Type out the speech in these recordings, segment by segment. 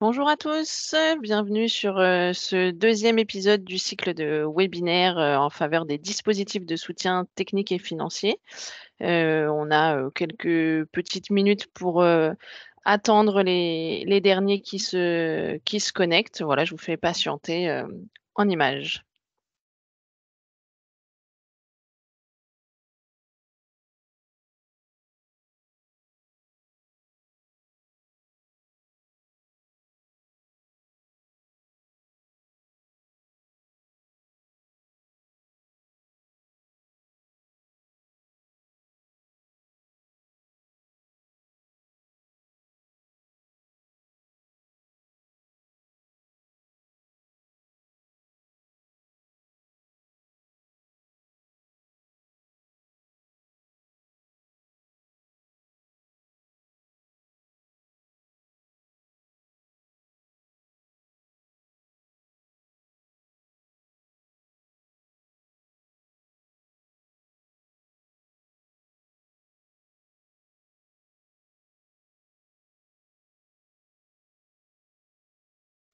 Bonjour à tous, bienvenue sur ce deuxième épisode du cycle de webinaire en faveur des dispositifs de soutien technique et financier. On a quelques petites minutes pour attendre les derniers qui se connectent. Voilà, je vous fais patienter en images.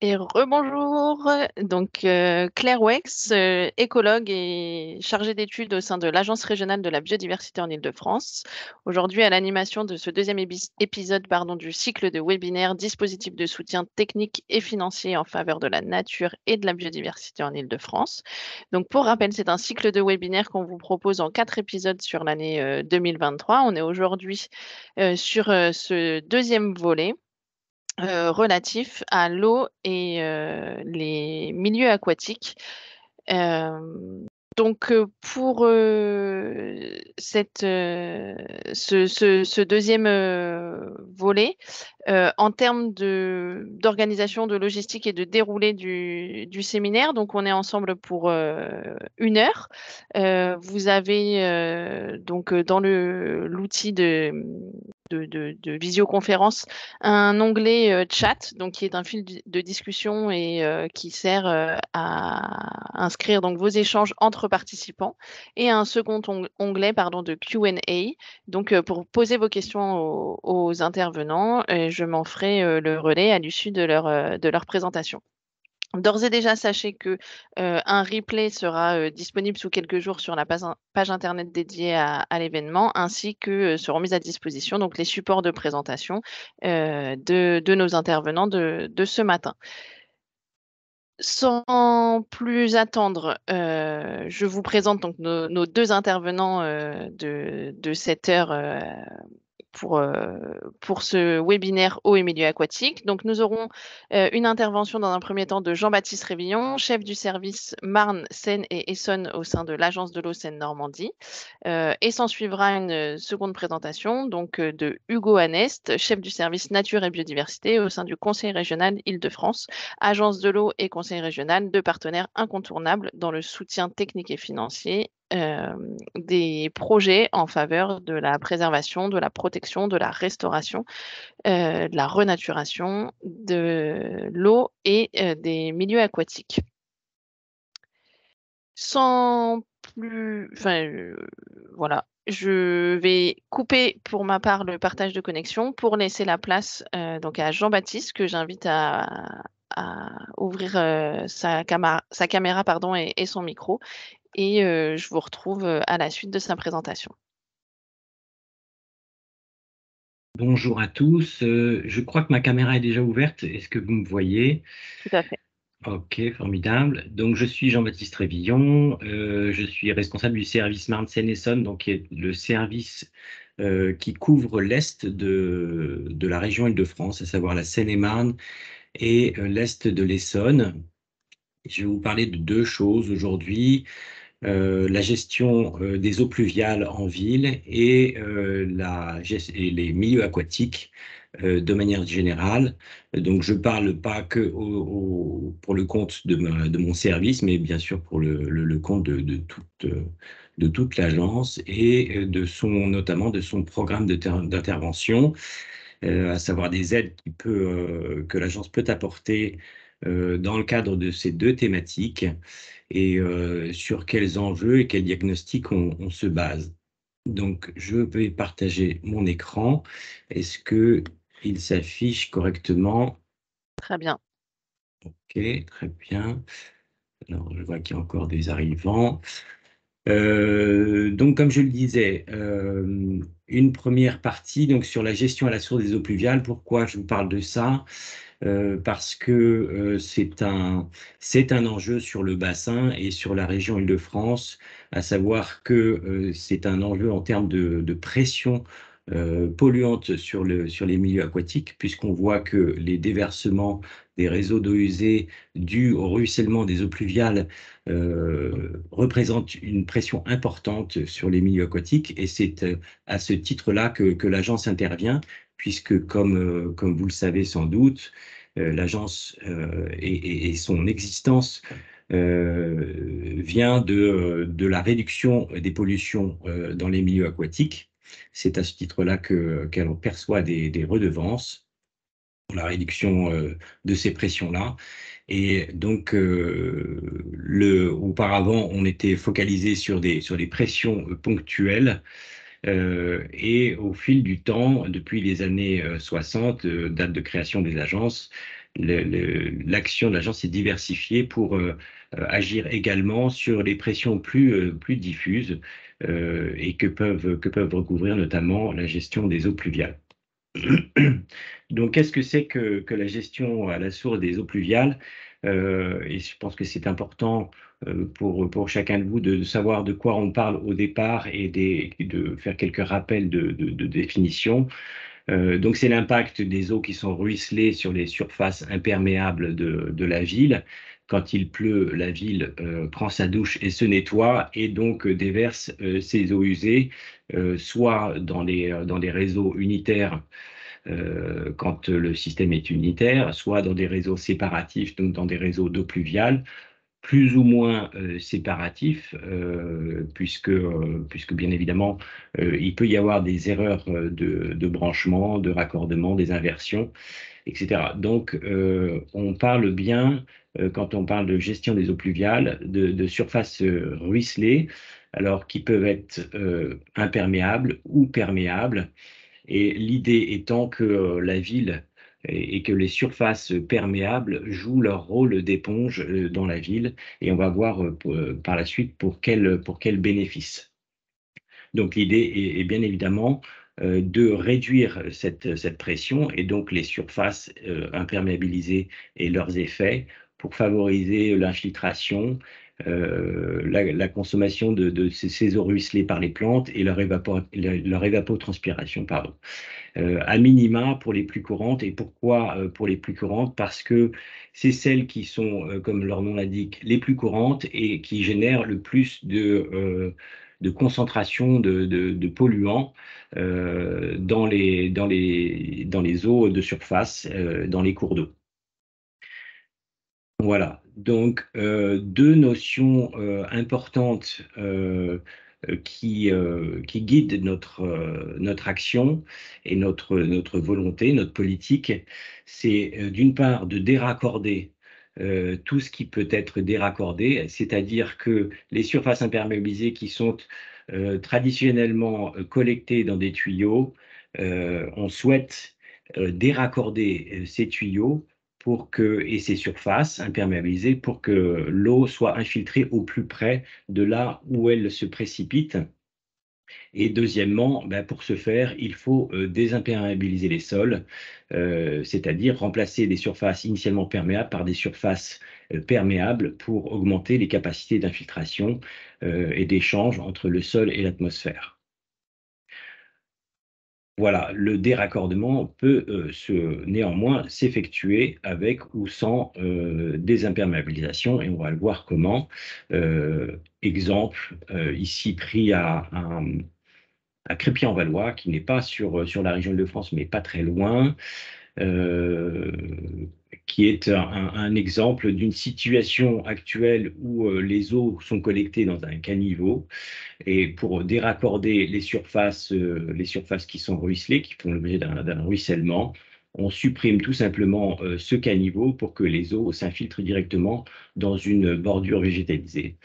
Et rebonjour, donc Claire Wex, écologue et chargée d'études au sein de l'Agence régionale de la biodiversité en Île-de-France. Aujourd'hui, à l'animation de ce deuxième épisode du cycle de webinaire dispositifs de soutien technique et financier en faveur de la nature et de la biodiversité en Île-de-France. Donc pour rappel, c'est un cycle de webinaire qu'on vous propose en 4 épisodes sur l'année 2023. On est aujourd'hui sur ce deuxième volet relatif à l'eau et les milieux aquatiques. Donc, pour ce deuxième volet, en termes d'organisation, de logistique et de déroulé du séminaire, donc on est ensemble pour 1 heure. Vous avez donc dans l'outil de visioconférence un onglet chat, donc qui est un fil de discussion et qui sert à inscrire donc vos échanges entre participants, et un second onglet de Q&A, donc pour poser vos questions aux intervenants. Et je m'en ferai le relais à l'issue de leur présentation. D'ores et déjà, sachez que un replay sera disponible sous quelques jours sur la page internet dédiée à l'événement, ainsi que seront mis à disposition donc les supports de présentation de nos intervenants de ce matin. Sans plus attendre, je vous présente donc nos 2 intervenants de cette heure pour ce webinaire eau et milieux aquatiques. Donc, nous aurons une intervention dans un premier temps de Jean-Baptiste Révillon, chef du service Marne, Seine et Essonne au sein de l'Agence de l'eau Seine-Normandie. Et s'en suivra une seconde présentation donc de Hugo Annest, chef du service nature et biodiversité au sein du Conseil régional Île-de-France, agence de l'eau et conseil régional, deux partenaires incontournables dans le soutien technique et financier des projets en faveur de la préservation, de la protection, de la restauration, de la renaturation de l'eau et des milieux aquatiques. Sans plus, enfin, voilà, je vais couper pour ma part le partage de connexion pour laisser la place donc à Jean-Baptiste, que j'invite à ouvrir sa caméra et son micro. Et je vous retrouve à la suite de sa présentation. Bonjour à tous, je crois que ma caméra est déjà ouverte. Est-ce que vous me voyez? Tout à fait. Ok, formidable. Donc je suis Jean-Baptiste Révillon, je suis responsable du service Marne-Seine-Essonne, donc qui est le service qui couvre l'est de la région Île-de-France, à savoir la Seine-et-Marne et l'est de l'Essonne. Je vais vous parler de 2 choses aujourd'hui. La gestion des eaux pluviales en ville et et les milieux aquatiques de manière générale. Donc, je ne parle pas que pour le compte de mon service, mais bien sûr pour le compte de toute l'agence et notamment de son programme d'intervention, à savoir des aides que l'agence peut apporter dans le cadre de ces 2 thématiques, et sur quels enjeux et quels diagnostics on se base. Donc, je vais partager mon écran. Est-ce qu'il s'affiche correctement? Très bien. Ok, très bien. Alors, je vois qu'il y a encore des arrivants. Donc, comme je le disais, une première partie donc, sur la gestion à la source des eaux pluviales. Pourquoi je vous parle de ça? Parce que c'est un enjeu sur le bassin et sur la région Île-de-France, à savoir que c'est un enjeu en termes de pression polluante sur les milieux aquatiques, puisqu'on voit que les déversements des réseaux d'eau usée dus au ruissellement des eaux pluviales représentent une pression importante sur les milieux aquatiques, et c'est à ce titre-là que l'agence intervient, puisque comme vous le savez sans doute, l'agence et son existence vient de la réduction des pollutions dans les milieux aquatiques. C'est à ce titre-là qu'elle perçoit des redevances pour la réduction de ces pressions-là. Et donc, auparavant, on était focalisé sur des pressions ponctuelles. Et au fil du temps, depuis les années 60, date de création des agences, l'action de l'agence s'est diversifiée pour agir également sur les pressions plus diffuses et que peuvent recouvrir notamment la gestion des eaux pluviales. Donc, qu'est-ce que c'est que la gestion à la source des eaux pluviales? Et je pense que c'est important pour chacun de vous de savoir de quoi on parle au départ et de faire quelques rappels de définition. Donc, c'est l'impact des eaux qui sont ruisselées sur les surfaces imperméables de la ville. Quand il pleut, la ville prend sa douche et se nettoie et donc déverse ses eaux usées, soit dans des réseaux unitaires quand le système est unitaire, soit dans des réseaux séparatifs, donc dans des réseaux d'eau pluviale, plus ou moins séparatifs, puisque bien évidemment, il peut y avoir des erreurs de branchement, de raccordement, des inversions, etc. Donc, on parle bien, quand on parle de gestion des eaux pluviales, de surfaces ruisselées, alors qui peuvent être imperméables ou perméables, et l'idée étant que la ville et que les surfaces perméables jouent leur rôle d'éponge dans la ville, et on va voir par la suite pour quel bénéfice. Donc l'idée est bien évidemment de réduire cette pression et donc les surfaces imperméabilisées et leurs effets pour favoriser l'infiltration, la consommation de ces eaux ruisselées par les plantes et leur évapotranspiration, pardon. À minima pour les plus courantes. Et pourquoi pour les plus courantes? Parce que c'est celles qui sont, comme leur nom l'indique, les plus courantes et qui génèrent le plus de concentration de polluants dans les eaux de surface, dans les cours d'eau. Voilà, donc deux notions importantes qui guident notre action et notre volonté, notre politique. C'est d'une part de déraccorder tout ce qui peut être déraccordé, c'est-à-dire que les surfaces imperméabilisées qui sont traditionnellement collectées dans des tuyaux, on souhaite déraccorder ces tuyaux et ces surfaces imperméabilisées pour que l'eau soit infiltrée au plus près de là où elle se précipite. Et deuxièmement, ben, pour ce faire, il faut désimperméabiliser les sols, c'est-à-dire remplacer des surfaces initialement perméables par des surfaces perméables pour augmenter les capacités d'infiltration et d'échange entre le sol et l'atmosphère. Voilà, le déraccordement peut néanmoins s'effectuer avec ou sans désimperméabilisation, et on va le voir comment. Exemple, ici pris à Crépy-en-Valois, qui n'est pas sur la région de France, mais pas très loin, euh, qui est un exemple d'une situation actuelle où les eaux sont collectées dans un caniveau. Et pour déraccorder les surfaces qui sont ruisselées, qui font l'objet d'un ruissellement, on supprime tout simplement ce caniveau pour que les eaux s'infiltrent directement dans une bordure végétalisée.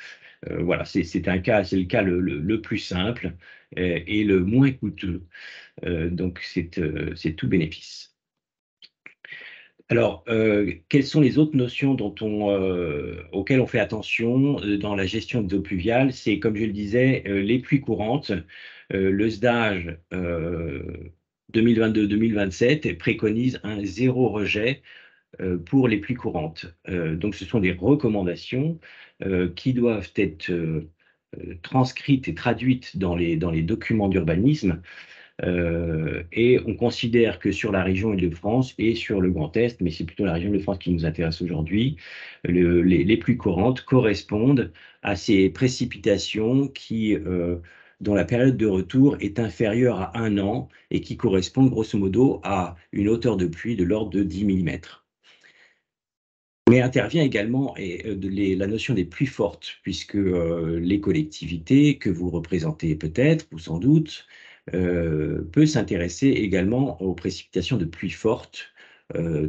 Voilà, c'est le cas le plus simple et le moins coûteux. Donc c'est tout bénéfice. Alors, quelles sont les autres notions auxquelles on fait attention dans la gestion des eaux pluviales? C'est, comme je le disais, les pluies courantes. Le SDAGE 2022-2027 préconise un zéro rejet pour les pluies courantes. Donc, ce sont des recommandations qui doivent être transcrites et traduites dans les documents d'urbanisme. Et on considère que sur la région Île-de-France et sur le Grand Est, mais c'est plutôt la région Île-de-France qui nous intéresse aujourd'hui, les pluies courantes correspondent à ces précipitations dont la période de retour est inférieure à 1 an et qui correspondent grosso modo à une hauteur de pluie de l'ordre de 10 mm. Mais intervient également la notion des pluies fortes, puisque les collectivités que vous représentez peut-être, ou sans doute, peut s'intéresser également aux précipitations de pluie fortes,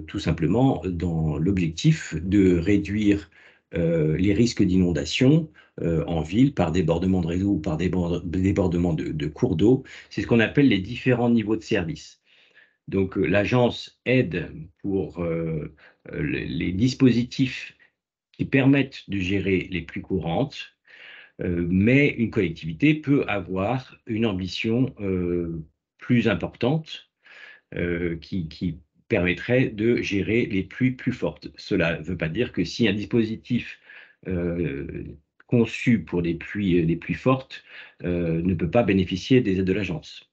tout simplement dans l'objectif de réduire les risques d'inondation en ville par débordement de réseau ou par débordement de cours d'eau. C'est ce qu'on appelle les différents niveaux de service. Donc, l'agence aide pour les dispositifs qui permettent de gérer les pluies courantes, mais une collectivité peut avoir une ambition plus importante qui permettrait de gérer les pluies plus fortes. Cela ne veut pas dire que si un dispositif euh, conçu pour des pluies fortes ne peut pas bénéficier des aides de l'agence.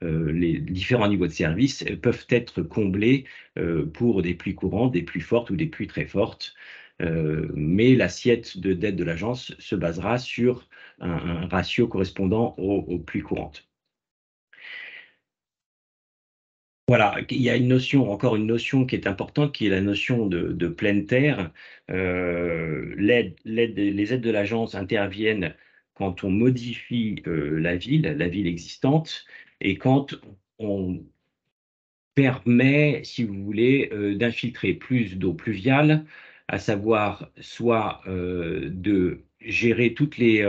Les différents niveaux de service peuvent être comblés pour des pluies courantes, des pluies fortes ou des pluies très fortes. Mais l'assiette d'aide de l'agence se basera sur un ratio correspondant aux pluies courantes. Voilà, il y a encore une notion qui est importante, qui est la notion de pleine terre. Les aides de l'agence interviennent quand on modifie la ville existante, et quand on permet, si vous voulez, d'infiltrer plus d'eau pluviale, à savoir soit de gérer toutes les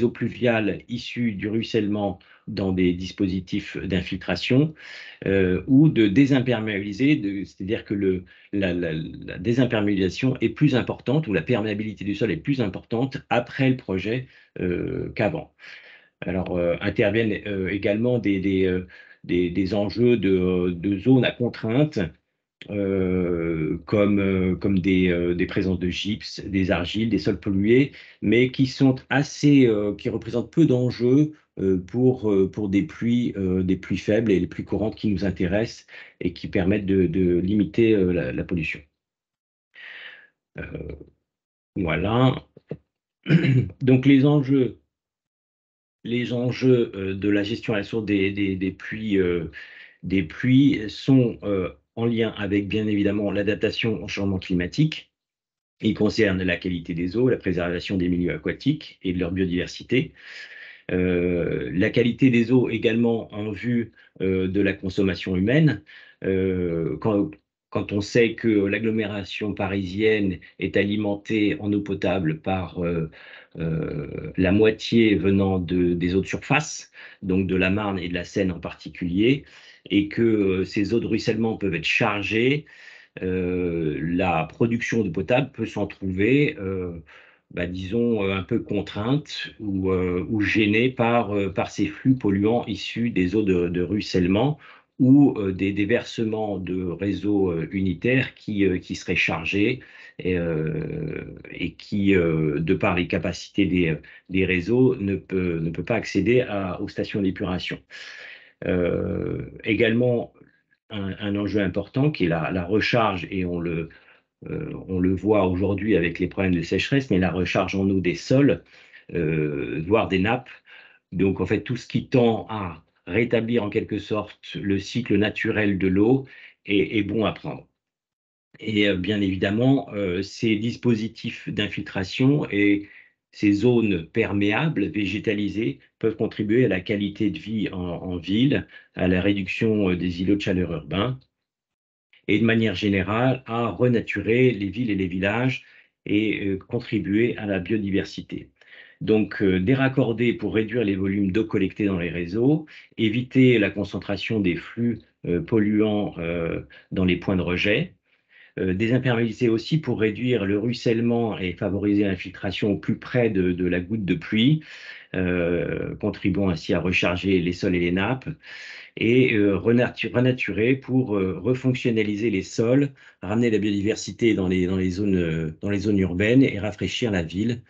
eaux pluviales issues du ruissellement dans des dispositifs d'infiltration, ou de désimperméabiliser, c'est-à-dire que la désimperméabilisation est plus importante, ou la perméabilité du sol est plus importante après le projet qu'avant. Alors, interviennent également des enjeux de zones à contrainte, comme des présences de gypse, des argiles, des sols pollués, mais qui représentent peu d'enjeux pour des pluies faibles et les pluies courantes qui nous intéressent et qui permettent de limiter la pollution. Voilà. Donc les enjeux de la gestion à la source des pluies sont en lien avec, bien évidemment, l'adaptation au changement climatique. Ils concernent la qualité des eaux, la préservation des milieux aquatiques et de leur biodiversité. La qualité des eaux également en vue de la consommation humaine. Quand on sait que l'agglomération parisienne est alimentée en eau potable par la moitié venant des eaux de surface, donc de la Marne et de la Seine en particulier, et que ces eaux de ruissellement peuvent être chargées, la production d'eau potable peut s'en trouver, disons, un peu contrainte ou gênée par ces flux polluants issus des eaux de ruissellement, ou des déversements de réseaux unitaires qui seraient chargés et qui, de par les capacités des réseaux, ne peut pas accéder aux stations d'épuration. Également, un enjeu important qui est la recharge, et on le voit aujourd'hui avec les problèmes de sécheresse, mais la recharge en eau des sols, voire des nappes. Donc, en fait, tout ce qui tend à rétablir en quelque sorte le cycle naturel de l'eau est bon à prendre. Et bien évidemment, ces dispositifs d'infiltration et ces zones perméables, végétalisées, peuvent contribuer à la qualité de vie en ville, à la réduction des îlots de chaleur urbains, et de manière générale à renaturer les villes et les villages et contribuer à la biodiversité. Donc, déraccorder pour réduire les volumes d'eau collectés dans les réseaux, éviter la concentration des flux polluants dans les points de rejet. Désimperméabiliser aussi pour réduire le ruissellement et favoriser l'infiltration au plus près de la goutte de pluie, contribuant ainsi à recharger les sols et les nappes, et renaturer pour refonctionnaliser les sols, ramener la biodiversité dans les zones urbaines et rafraîchir la ville,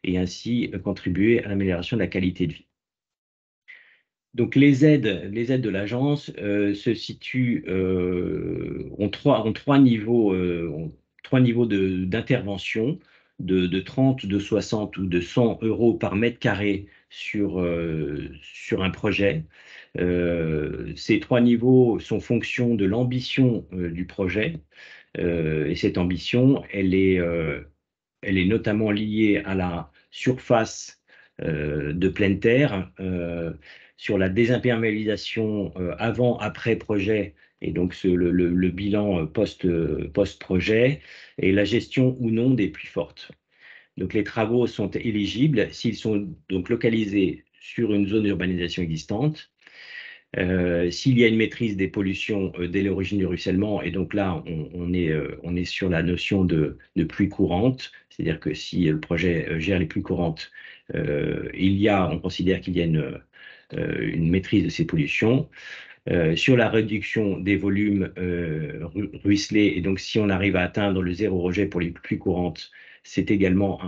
et ainsi contribuer à l'amélioration de la qualité de vie. Donc les aides de l'agence se situent ont trois niveaux, d'intervention de 30, de 60 ou de 100 euros par mètre carré sur un projet. Ces trois niveaux sont fonction de l'ambition du projet. Et cette ambition, elle est notamment liée à la surface de pleine terre, sur la désimperméabilisation avant-après projet, et donc le bilan post-projet, et la gestion ou non des pluies fortes. Donc les travaux sont éligibles s'ils sont donc localisés sur une zone d'urbanisation existante, s'il y a une maîtrise des pollutions dès l'origine du ruissellement, et donc là, on est sur la notion de pluie courante, c'est-à-dire que si le projet gère les pluies courantes, on considère qu'il y a une maîtrise de ces pollutions. Sur la réduction des volumes ruisselés, et donc si on arrive à atteindre le zéro rejet pour les pluies courantes, c'est également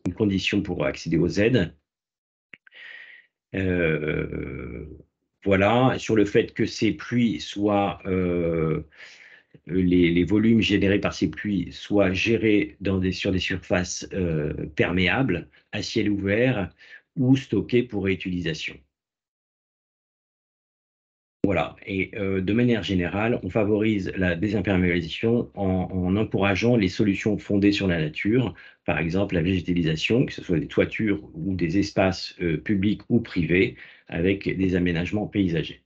une condition pour accéder aux aides. Voilà, sur le fait que ces pluies soient, les volumes générés par ces pluies soient gérés sur des surfaces perméables, à ciel ouvert ou stockés pour réutilisation. Voilà, et de manière générale, on favorise la désimperméabilisation en encourageant les solutions fondées sur la nature, par exemple la végétalisation, que ce soit des toitures ou des espaces publics ou privés, avec des aménagements paysagers.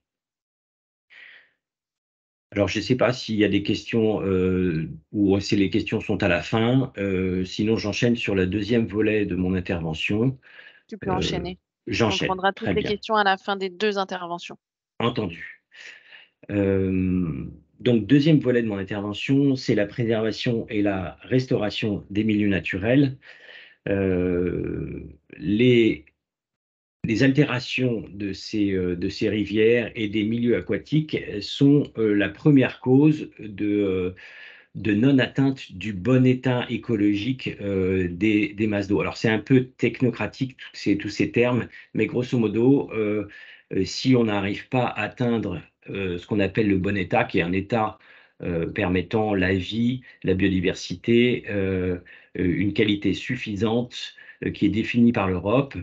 Alors, je ne sais pas s'il y a des questions ou si les questions sont à la fin. Sinon, j'enchaîne sur le deuxième volet de mon intervention. Tu peux enchaîner. On J'enchaîne. prendra toutes Très les bien. questions à la fin des 2 interventions. Entendu. Donc, deuxième volet de mon intervention, c'est la préservation et la restauration des milieux naturels. Les altérations de ces rivières et des milieux aquatiques sont la première cause de non-atteinte du bon état écologique des masses d'eau. Alors c'est un peu technocratique tous ces termes, mais grosso modo, si on n'arrive pas à atteindre ce qu'on appelle le bon état, qui est un état permettant la vie, la biodiversité, une qualité suffisante qui est définie par l'Europe,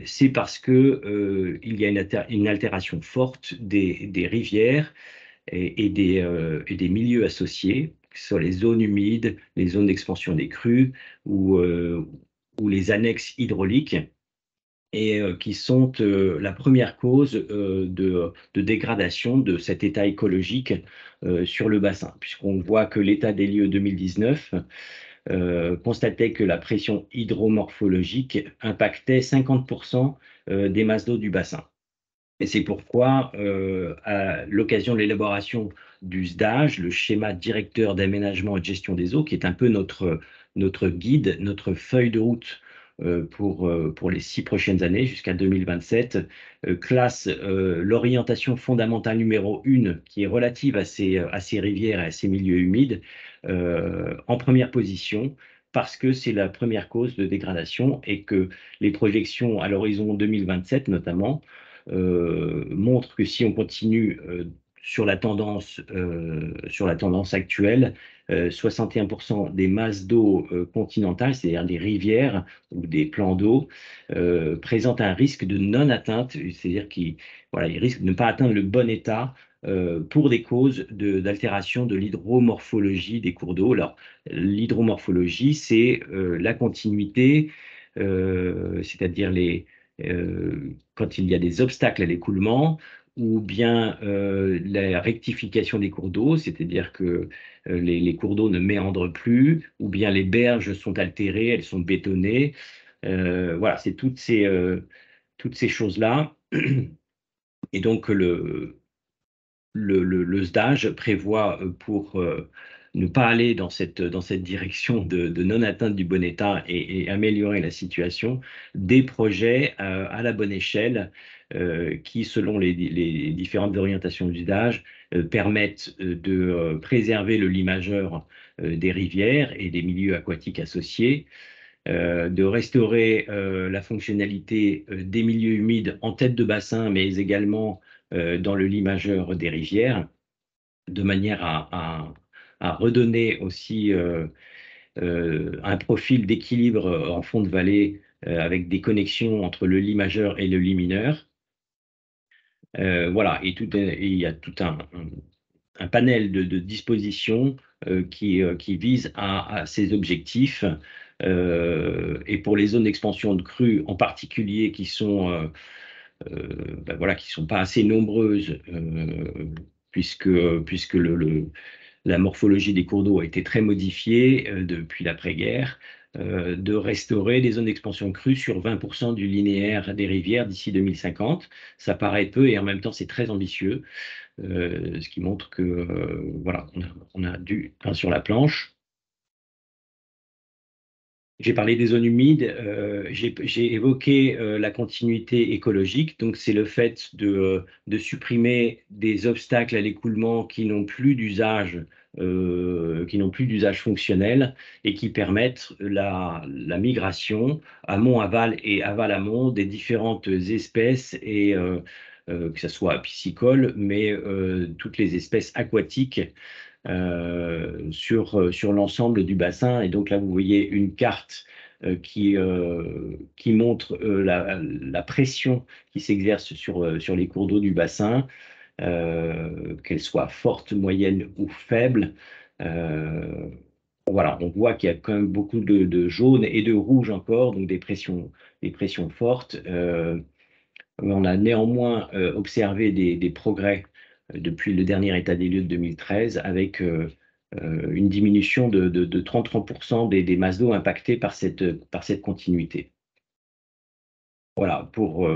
c'est parce que il y a une altération forte des rivières et des milieux associés, que ce soit les zones humides, les zones d'expansion des crues ou les annexes hydrauliques, et qui sont la première cause de dégradation de cet état écologique sur le bassin, puisqu'on voit que l'état des lieux 2019 constatait que la pression hydromorphologique impactait 50% des masses d'eau du bassin. Et c'est pourquoi, à l'occasion de l'élaboration du SDAGE, le schéma directeur d'aménagement et de gestion des eaux, qui est un peu notre guide, notre feuille de route pour les 6 prochaines années jusqu'à 2027, classe l'orientation fondamentale numéro 1, qui est relative à ces rivières et à ces milieux humides, en première position, parce que c'est la première cause de dégradation et que les projections à l'horizon 2027 notamment montre que si on continue sur la tendance actuelle, 61% des masses d'eau continentales, c'est-à-dire des rivières ou des plans d'eau, présentent un risque de non-atteinte, c'est-à-dire qu'ils risquent de ne pas atteindre le bon état pour des causes d'altération de l'hydromorphologie des cours d'eau. Alors, l'hydromorphologie, c'est la continuité, c'est-à-dire quand il y a des obstacles à l'écoulement, ou bien la rectification des cours d'eau, c'est-à-dire que les cours d'eau ne méandrent plus, ou bien les berges sont altérées, elles sont bétonnées. Voilà, c'est toutes ces choses-là. Et donc, le SDAGE prévoit pour ne pas aller dans cette direction de non-atteinte du bon état et améliorer la situation, des projets à la bonne échelle qui, selon les différentes orientations d'usage, permettent de préserver le limageur des rivières et des milieux aquatiques associés, de restaurer la fonctionnalité des milieux humides en tête de bassin, mais également dans le limageur des rivières, de manière à redonner aussi un profil d'équilibre en fond de vallée avec des connexions entre le limageur et le limineur. Voilà, et il y a tout un panel de dispositions qui visent à ces objectifs. Et pour les zones d'expansion de crues en particulier voilà, qui sont pas assez nombreuses, puisque la morphologie des cours d'eau a été très modifiée depuis l'après-guerre, de restaurer les zones d'expansion crue sur 20% du linéaire des rivières d'ici 2050. Ça paraît peu et en même temps c'est très ambitieux, ce qui montre que voilà, on a du pain sur la planche. J'ai parlé des zones humides, j'ai évoqué la continuité écologique, donc c'est le fait de supprimer des obstacles à l'écoulement qui n'ont plus d'usage fonctionnel et qui permettent la migration amont-aval et aval-amont des différentes espèces et que ce soit piscicole, mais toutes les espèces aquatiques sur l'ensemble du bassin. Et donc là, vous voyez une carte qui montre la pression qui s'exerce sur les cours d'eau du bassin, qu'elle soit forte, moyenne ou faible. Voilà, on voit qu'il y a quand même beaucoup de jaune et de rouge encore, donc des pressions fortes. On a néanmoins observé des progrès depuis le dernier état des lieux de 2013, avec une diminution de 33% des masses d'eau impactées par cette continuité. Voilà, pour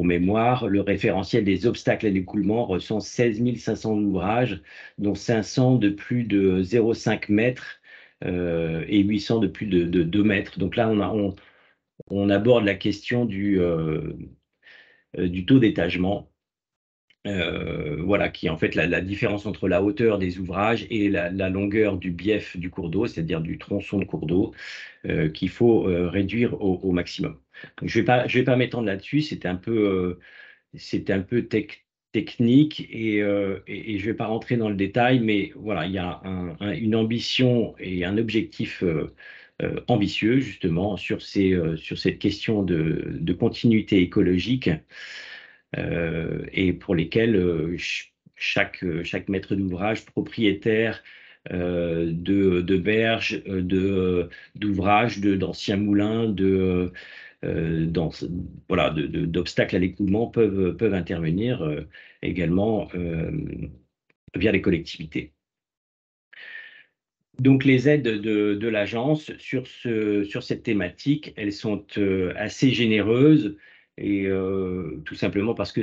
mémoire, le référentiel des obstacles à l'écoulement recense 16 500 ouvrages, dont 500 de plus de 0,5 mètres et 800 de plus de 2 mètres. Donc là, on aborde la question du taux d'étagement. Voilà, qui est en fait la différence entre la hauteur des ouvrages et la longueur du bief du cours d'eau, c'est-à-dire du tronçon de cours d'eau, qu'il faut réduire au maximum. Donc, je vais pas m'étendre là-dessus, c'était un peu technique et je vais pas rentrer dans le détail, mais voilà, il y a une ambition et un objectif ambitieux justement sur cette question de continuité écologique et pour lesquels chaque maître d'ouvrage, propriétaire de berges, d'ouvrages, d'anciens moulins, voilà, d'obstacles à l'écoulement peuvent intervenir également via les collectivités. Donc les aides de l'agence sur cette thématique, elles sont assez généreuses et tout simplement parce que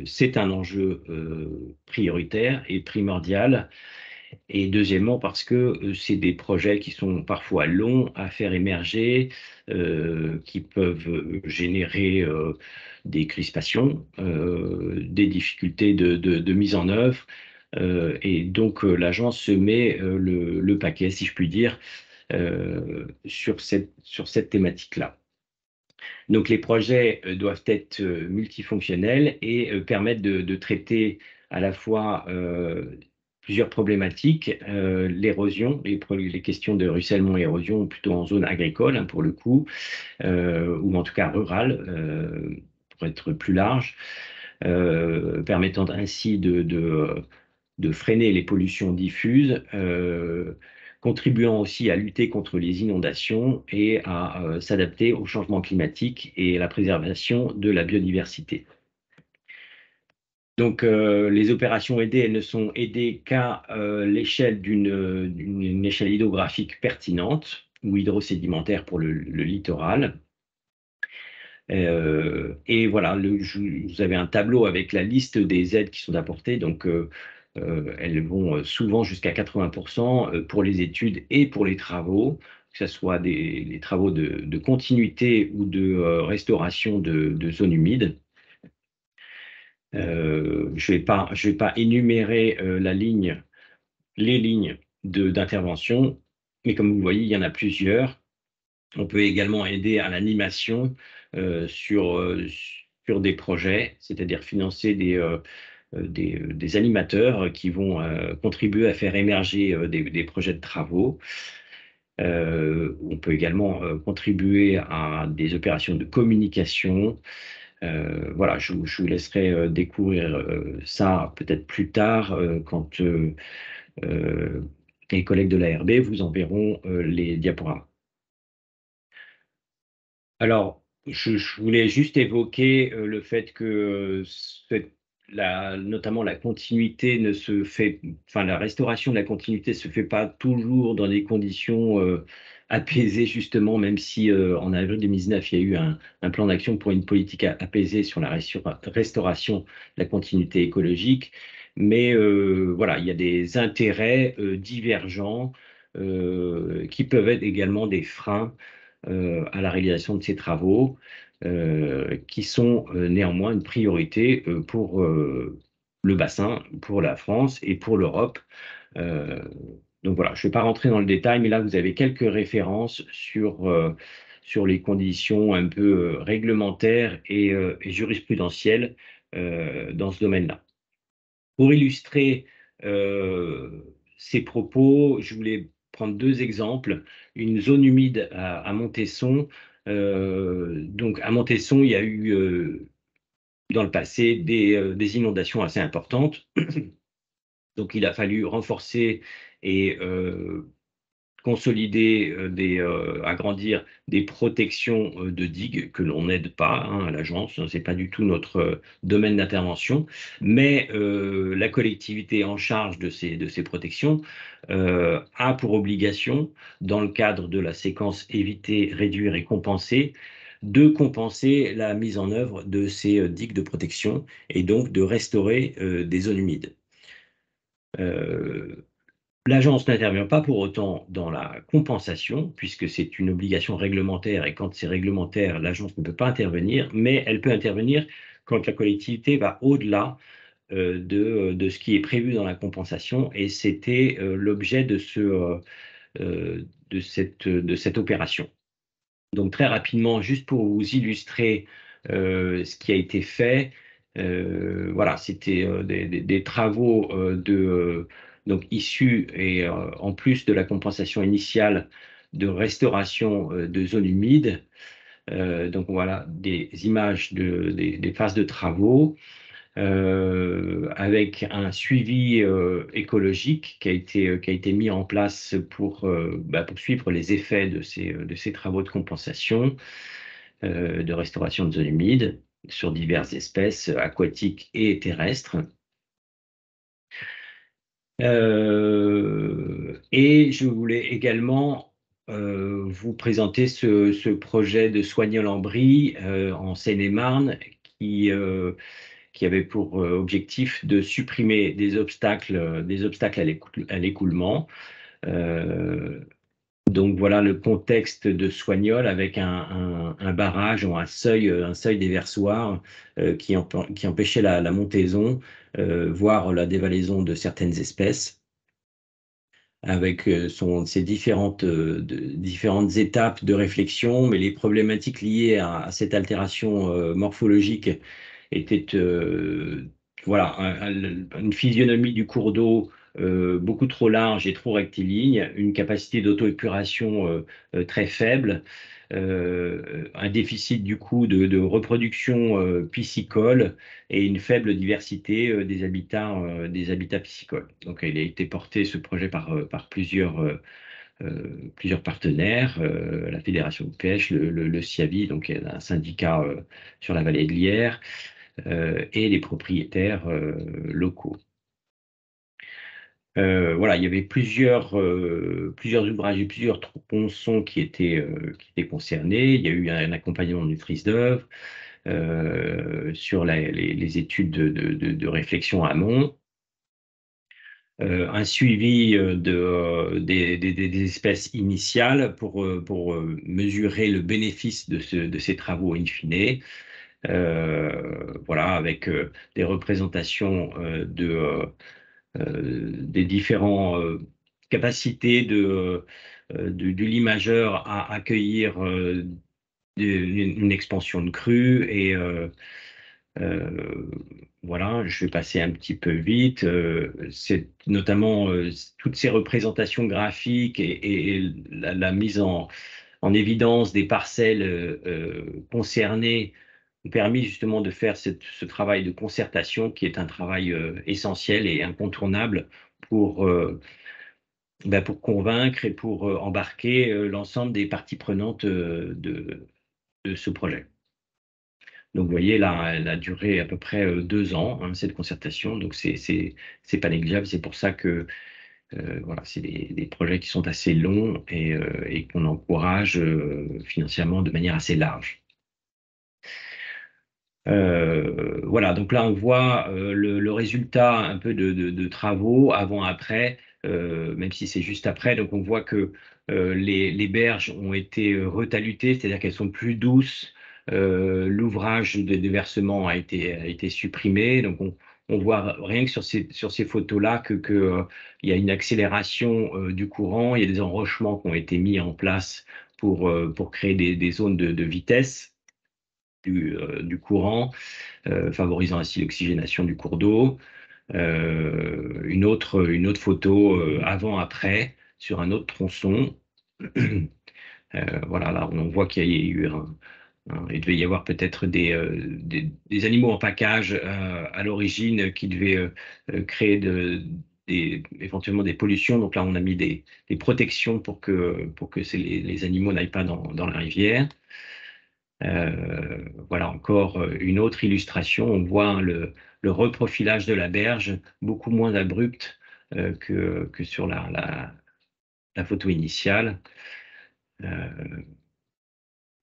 c'est un enjeu prioritaire et primordial. Et deuxièmement, parce que c'est des projets qui sont parfois longs à faire émerger, qui peuvent générer des crispations, des difficultés de mise en œuvre. Et donc, l'agence se met le paquet, si je puis dire, sur cette thématique-là. Donc, les projets doivent être multifonctionnels et permettre de traiter à la fois plusieurs problématiques, l'érosion, les questions de ruissellement et érosion, plutôt en zone agricole hein, pour le coup, ou en tout cas rurale, pour être plus large, permettant ainsi de freiner les pollutions diffuses, contribuant aussi à lutter contre les inondations et à s'adapter au changement climatique et à la préservation de la biodiversité. Donc, les opérations aidées, elles ne sont aidées qu'à l'échelle d'une échelle hydrographique pertinente ou hydrosédimentaire pour le littoral. Et voilà, vous avez un tableau avec la liste des aides qui sont apportées. Donc, elles vont souvent jusqu'à 80% pour les études et pour les travaux, que ce soit des travaux de continuité ou de restauration de zones humides. Je vais pas énumérer les lignes d'intervention, mais comme vous voyez, il y en a plusieurs. On peut également aider à l'animation sur des projets, c'est-à-dire financer des animateurs qui vont contribuer à faire émerger des projets de travaux. On peut également contribuer à des opérations de communication. Voilà, je vous laisserai découvrir ça peut-être plus tard quand euh, les collègues de l'ARB vous enverront les diaporamas. Alors, je voulais juste évoquer le fait que notamment la continuité ne se fait, enfin la restauration de la continuité se fait pas toujours dans des conditions apaisées justement, même si en avril 2019 il y a eu un plan d'action pour une politique apaisée sur la restauration de la continuité écologique. Mais voilà, il y a des intérêts divergents qui peuvent être également des freins à la réalisation de ces travaux, qui sont néanmoins une priorité pour le bassin, pour la France et pour l'Europe. Euh, donc voilà, je ne vais pas rentrer dans le détail, mais là, vous avez quelques références sur les conditions un peu réglementaires et jurisprudentielles dans ce domaine-là. Pour illustrer ces propos, je voulais prendre deux exemples. Une zone humide à Montesson. Donc à Montesson, il y a eu dans le passé des inondations assez importantes. Donc il a fallu renforcer et consolider, agrandir des protections de digues que l'on n'aide pas à l'agence, hein, c'est pas du tout notre domaine d'intervention, mais la collectivité en charge de ces protections a pour obligation, dans le cadre de la séquence éviter, réduire et compenser, de compenser la mise en œuvre de ces digues de protection et donc de restaurer des zones humides. Euh, L'agence n'intervient pas pour autant dans la compensation, puisque c'est une obligation réglementaire, et quand c'est réglementaire, l'agence ne peut pas intervenir, mais elle peut intervenir quand la collectivité va au-delà de ce qui est prévu dans la compensation, et c'était l'objet de cette opération. Donc très rapidement, juste pour vous illustrer ce qui a été fait, voilà, c'était des travaux donc issus et en plus de la compensation initiale de restauration de zones humides. Donc voilà des images des phases de travaux avec un suivi écologique qui a été mis en place pour suivre les effets de ces travaux de compensation, de restauration de zones humides sur diverses espèces aquatiques et terrestres. Et je voulais également vous présenter ce projet de Soignes-en-Brie en Seine-et-Marne qui avait pour objectif de supprimer des obstacles à l'écoulement. Euh, donc voilà le contexte de Soignol avec un barrage ou un seuil déversoir qui empêchait la montaison, voire la dévalaison de certaines espèces avec ses différentes étapes de réflexion, mais les problématiques liées à cette altération morphologique étaient voilà, une physionomie du cours d'eau beaucoup trop large et trop rectiligne, une capacité d'auto-épuration très faible, un déficit du coup de reproduction piscicole et une faible diversité des habitats piscicoles. Donc, il a été porté ce projet par plusieurs partenaires, la Fédération de pêche, le CIAVI, donc un syndicat sur la vallée de l'Yerre, et les propriétaires locaux. Voilà, il y avait plusieurs ouvrages et plusieurs tronçons qui étaient concernés. Il y a eu un accompagnement de maîtrise d'œuvre sur les études de réflexion amont, un suivi des espèces initiales pour mesurer le bénéfice de ces travaux in fine. Voilà, avec des représentations des différentes capacités de l'imageur à accueillir une expansion de crue euh, voilà, je vais passer un petit peu vite. C'est notamment toutes ces représentations graphiques et la mise en évidence des parcelles concernées ont permis justement de faire ce travail de concertation qui est un travail essentiel et incontournable pour, pour convaincre et pour embarquer l'ensemble des parties prenantes de ce projet. Donc, vous voyez, là, elle a duré à peu près 2 ans, hein, cette concertation. Donc, c'est pas négligeable. C'est pour ça que voilà, c'est des projets qui sont assez longs et qu'on encourage financièrement de manière assez large. Voilà, donc là on voit le résultat un peu de travaux avant-après, même si c'est juste après. Donc on voit que les berges ont été retalutées, c'est-à-dire qu'elles sont plus douces. L'ouvrage de déversement a été supprimé. Donc on voit rien que sur ces photos-là il y a une accélération du courant, il y a des enrochements qui ont été mis en place pour créer des zones de vitesse du courant, favorisant ainsi l'oxygénation du cours d'eau. Une autre photo avant-après sur un autre tronçon. Voilà, là on voit qu'il y a eu il devait y avoir peut-être des animaux en package à l'origine qui devaient créer éventuellement des pollutions. Donc là, on a mis des protections pour que les animaux n'aillent pas dans la rivière. Voilà encore une autre illustration. On voit hein, le reprofilage de la berge beaucoup moins abrupt que sur la photo initiale.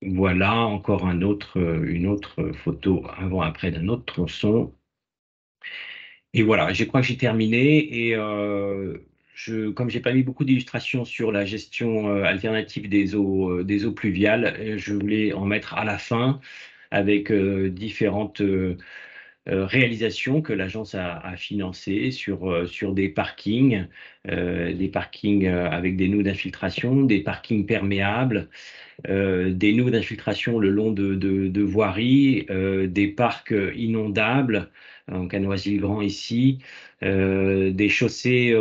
Voilà encore une autre photo avant-après d'un autre tronçon. Et voilà, je crois que j'ai terminé. Et comme j'ai pas mis beaucoup d'illustrations sur la gestion alternative des eaux pluviales, je voulais en mettre à la fin avec différentes réalisations que l'agence a financées sur des parkings avec des nœuds d'infiltration, des parkings perméables, des nœuds d'infiltration le long de voiries, des parcs inondables, en Canoisy-le-Grand ici, des chaussées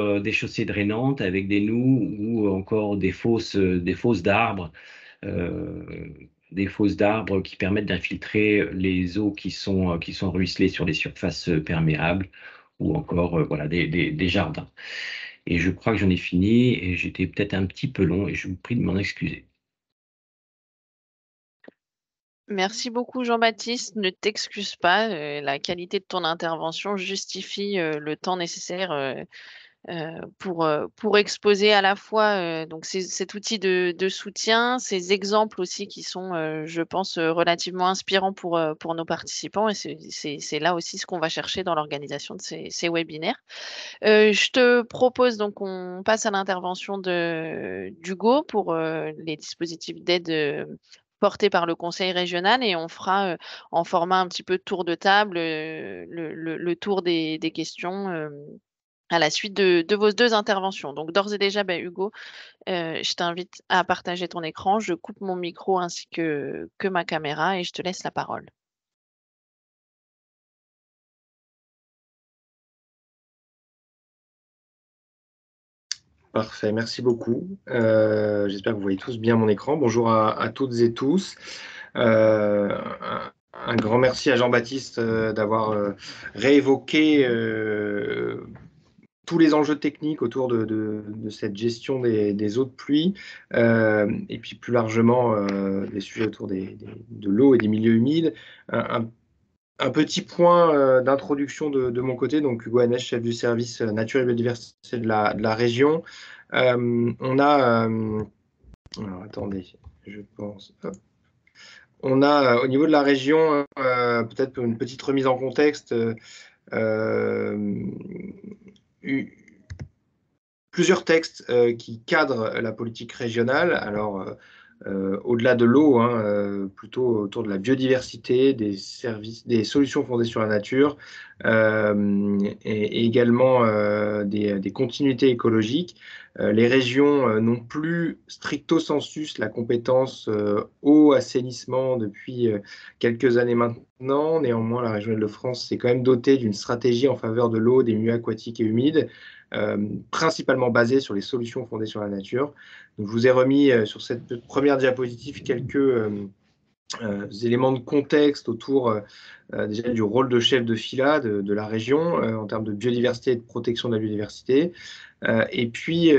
drainantes avec des nœuds ou encore des fosses d'arbres. euh, des fosses d'arbres qui permettent d'infiltrer les eaux qui sont ruisselées sur les surfaces perméables ou encore voilà, des jardins. Et je crois que j'en ai fini et j'étais peut-être un petit peu long et je vous prie de m'en excuser. Merci beaucoup Jean-Baptiste. Ne t'excuse pas. La qualité de ton intervention justifie le temps nécessaire pour exposer à la fois donc cet outil de soutien, ces exemples aussi qui sont, je pense, relativement inspirants pour nos participants. Et c'est là aussi ce qu'on va chercher dans l'organisation de ces webinaires. Je te propose donc qu'on passe à l'intervention d'Hugo pour les dispositifs d'aide portés par le conseil régional, et on fera en format un petit peu tour de table le tour des questions à la suite de vos deux interventions. Donc d'ores et déjà, ben, Hugo, je t'invite à partager ton écran. Je coupe mon micro ainsi que ma caméra et je te laisse la parole. Parfait, merci beaucoup. J'espère que vous voyez tous bien mon écran. Bonjour à toutes et tous. Un grand merci à Jean-Baptiste d'avoir réévoqué tous les enjeux techniques autour de cette gestion des eaux de pluie et puis plus largement des sujets autour de l'eau et des milieux humides. Un Un petit point d'introduction de mon côté, donc Hugo Hanès, chef du service nature et biodiversité de la région. On a, alors attendez, je pense. Hop. On a au niveau de la région, peut-être une petite remise en contexte, plusieurs textes qui cadrent la politique régionale. Alors, au-delà de l'eau, hein, plutôt autour de la biodiversité, des services, des solutions fondées sur la nature, et également des continuités écologiques. Les régions n'ont plus stricto sensus la compétence eau, assainissement depuis quelques années maintenant. Néanmoins, la région Île-de-France s'est quand même dotée d'une stratégie en faveur de l'eau, des milieux aquatiques et humides, principalement basée sur les solutions fondées sur la nature. Donc, je vous ai remis sur cette première diapositive quelques éléments de contexte autour déjà du rôle de chef de fila de la région en termes de biodiversité et de protection de la biodiversité. Et puis,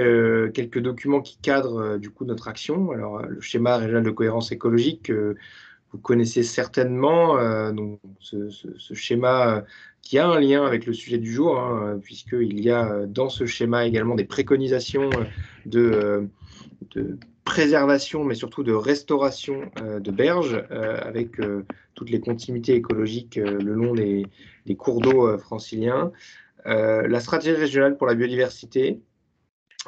quelques documents qui cadrent du coup notre action. Alors, le schéma régional de cohérence écologique, vous connaissez certainement, donc ce schéma qui a un lien avec le sujet du jour, hein, puisqu'il y a dans ce schéma également des préconisations de préservation, mais surtout de restauration de berges, avec toutes les continuités écologiques le long des cours d'eau franciliens. La stratégie régionale pour la biodiversité.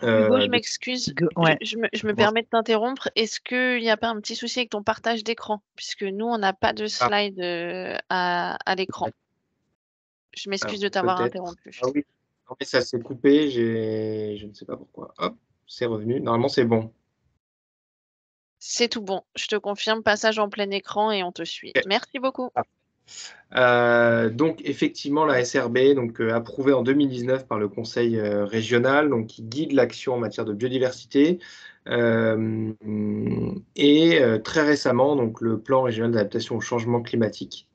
Hugo, je m'excuse, Ouais. je me permets de t'interrompre. Est-ce qu'il n'y a pas un petit souci avec ton partage d'écran? Puisque nous, on n'a pas de slide à l'écran. Je m'excuse de t'avoir interrompu. Ah oui, en fait, ça s'est coupé, je ne sais pas pourquoi. Hop, c'est revenu. Normalement, c'est bon. C'est tout bon. Je te confirme, passage en plein écran et on te suit. Okay. Merci beaucoup. Donc, effectivement, la SRB, donc, approuvée en 2019 par le Conseil régional, donc, qui guide l'action en matière de biodiversité. Et très récemment, donc, le plan régional d'adaptation au changement climatique,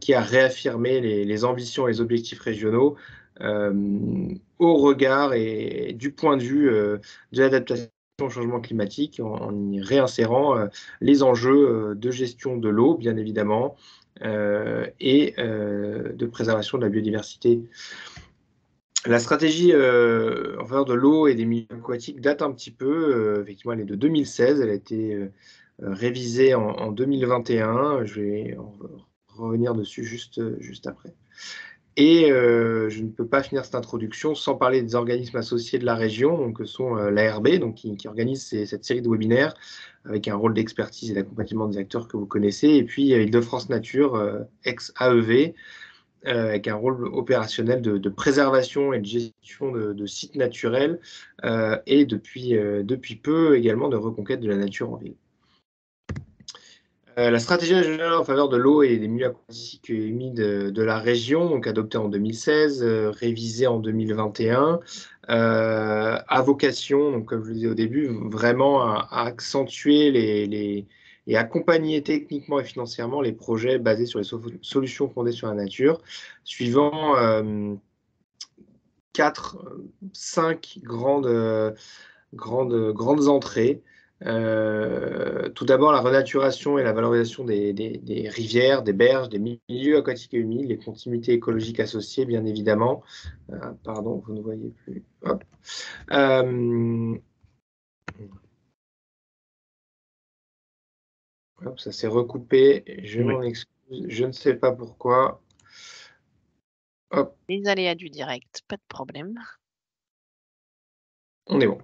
qui a réaffirmé les ambitions et les objectifs régionaux au regard et du point de vue de l'adaptation au changement climatique, en y réinsérant les enjeux de gestion de l'eau, bien évidemment, et de préservation de la biodiversité. La stratégie en faveur de l'eau et des milieux aquatiques date un petit peu. Effectivement, elle est de 2016. Elle a été révisée en 2021. Je vais revenir dessus juste après. Et je ne peux pas finir cette introduction sans parler des organismes associés de la région, donc, que sont l'ARB, donc, qui organise cette série de webinaires avec un rôle d'expertise et d'accompagnement des acteurs que vous connaissez, et puis Île-de-France Nature, ex-AEV, avec un rôle opérationnel de préservation et de gestion de sites naturels, et depuis peu également de reconquête de la nature en ville. La stratégie régionale en faveur de l'eau et des milieux aquatiques et humides de la région, donc adoptée en 2016, révisée en 2021, a vocation, donc, comme je le disais au début, vraiment à accentuer et accompagner techniquement et financièrement les projets basés sur les solutions fondées sur la nature, suivant 5 grandes entrées. Tout d'abord, la renaturation et la valorisation des rivières, des berges, des milieux aquatiques et humides, les continuités écologiques associées, bien évidemment. Pardon, vous ne voyez plus. Hop. Hop, ça s'est recoupé. Je m'en excuse. Je ne sais pas pourquoi. Hop. Les aléas du direct, pas de problème. On est bon.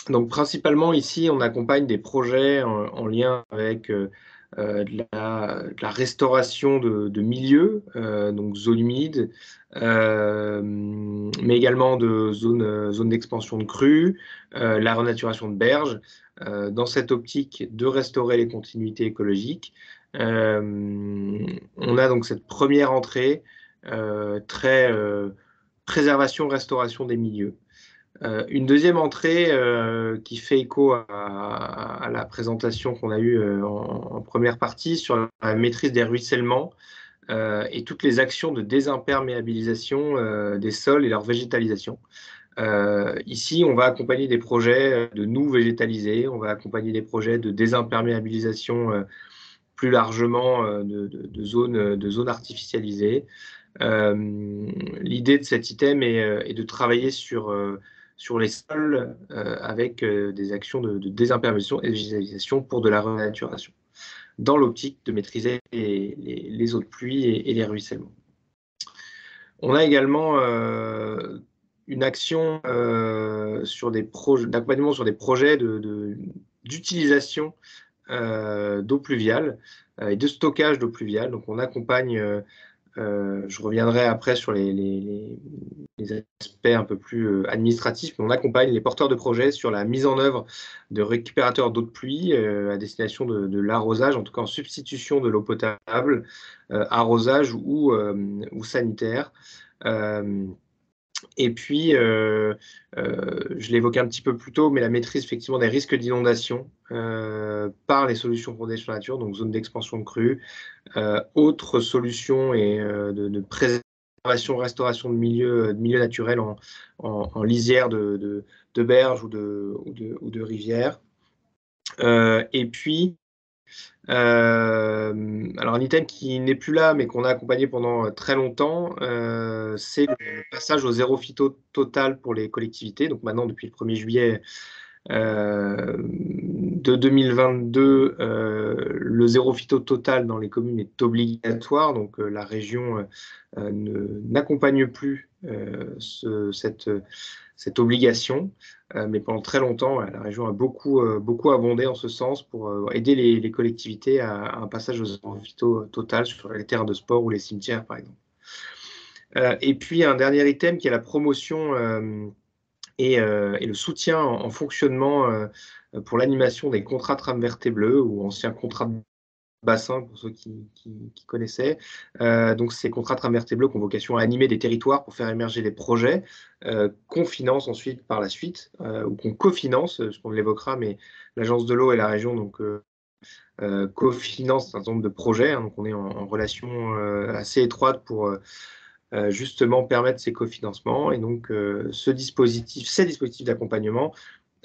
Donc, principalement, ici, on accompagne des projets en lien avec de la restauration de milieux, donc zones humides, mais également de zones d'expansion de crues, la renaturation de berges, dans cette optique de restaurer les continuités écologiques. On a donc cette première entrée très préservation-restauration des milieux. Une deuxième entrée qui fait écho à la présentation qu'on a eue en première partie sur la maîtrise des ruissellements et toutes les actions de désimperméabilisation des sols et leur végétalisation. Ici, on va accompagner des projets de noues végétalisés, on va accompagner des projets de désimperméabilisation plus largement de zones artificialisées. L'idée de cet item est de travailler sur les sols avec des actions de désimperméabilisation et de végétalisation pour de la renaturation, dans l'optique de maîtriser les eaux de pluie et les ruissellements. On a également une action d'accompagnement sur des projets d'utilisation d'eau pluviale et de stockage d'eau pluviale. Donc on accompagne, je reviendrai après sur les aspects un peu plus administratifs, mais on accompagne les porteurs de projets sur la mise en œuvre de récupérateurs d'eau de pluie à destination de l'arrosage, en tout cas en substitution de l'eau potable, arrosage ou sanitaire. Et puis, je l'évoquais un petit peu plus tôt, mais la maîtrise effectivement des risques d'inondation par les solutions fondées sur la nature, donc zone d'expansion de crues, autres solutions et de préservation, restauration de milieux naturels en lisière de berges ou de rivières. Et puis, alors un item qui n'est plus là, mais qu'on a accompagné pendant très longtemps, c'est le passage au zéro phyto total pour les collectivités. Donc maintenant, depuis le 1er juillet de 2022, le zéro phyto total dans les communes est obligatoire. Donc la région n'accompagne plus cette obligation, mais pendant très longtemps, la région a beaucoup abondé en ce sens pour aider les collectivités à un passage au zéro phyto total sur les terrains de sport ou les cimetières, par exemple. Et puis un dernier item qui est la promotion et le soutien en fonctionnement pour l'animation des contrats tram verte et bleu ou anciens contrats de bassin pour ceux qui connaissaient. Donc ces contrats tram verte et bleu qui ont vocation à animer des territoires pour faire émerger des projets qu'on finance ensuite par la suite ou qu'on cofinance, ce qu'on l'évoquera, mais l'agence de l'eau et la région donc cofinancent un certain nombre de projets, hein, donc on est en relation assez étroite pour justement permettre ces cofinancements. Et donc ces dispositifs d'accompagnement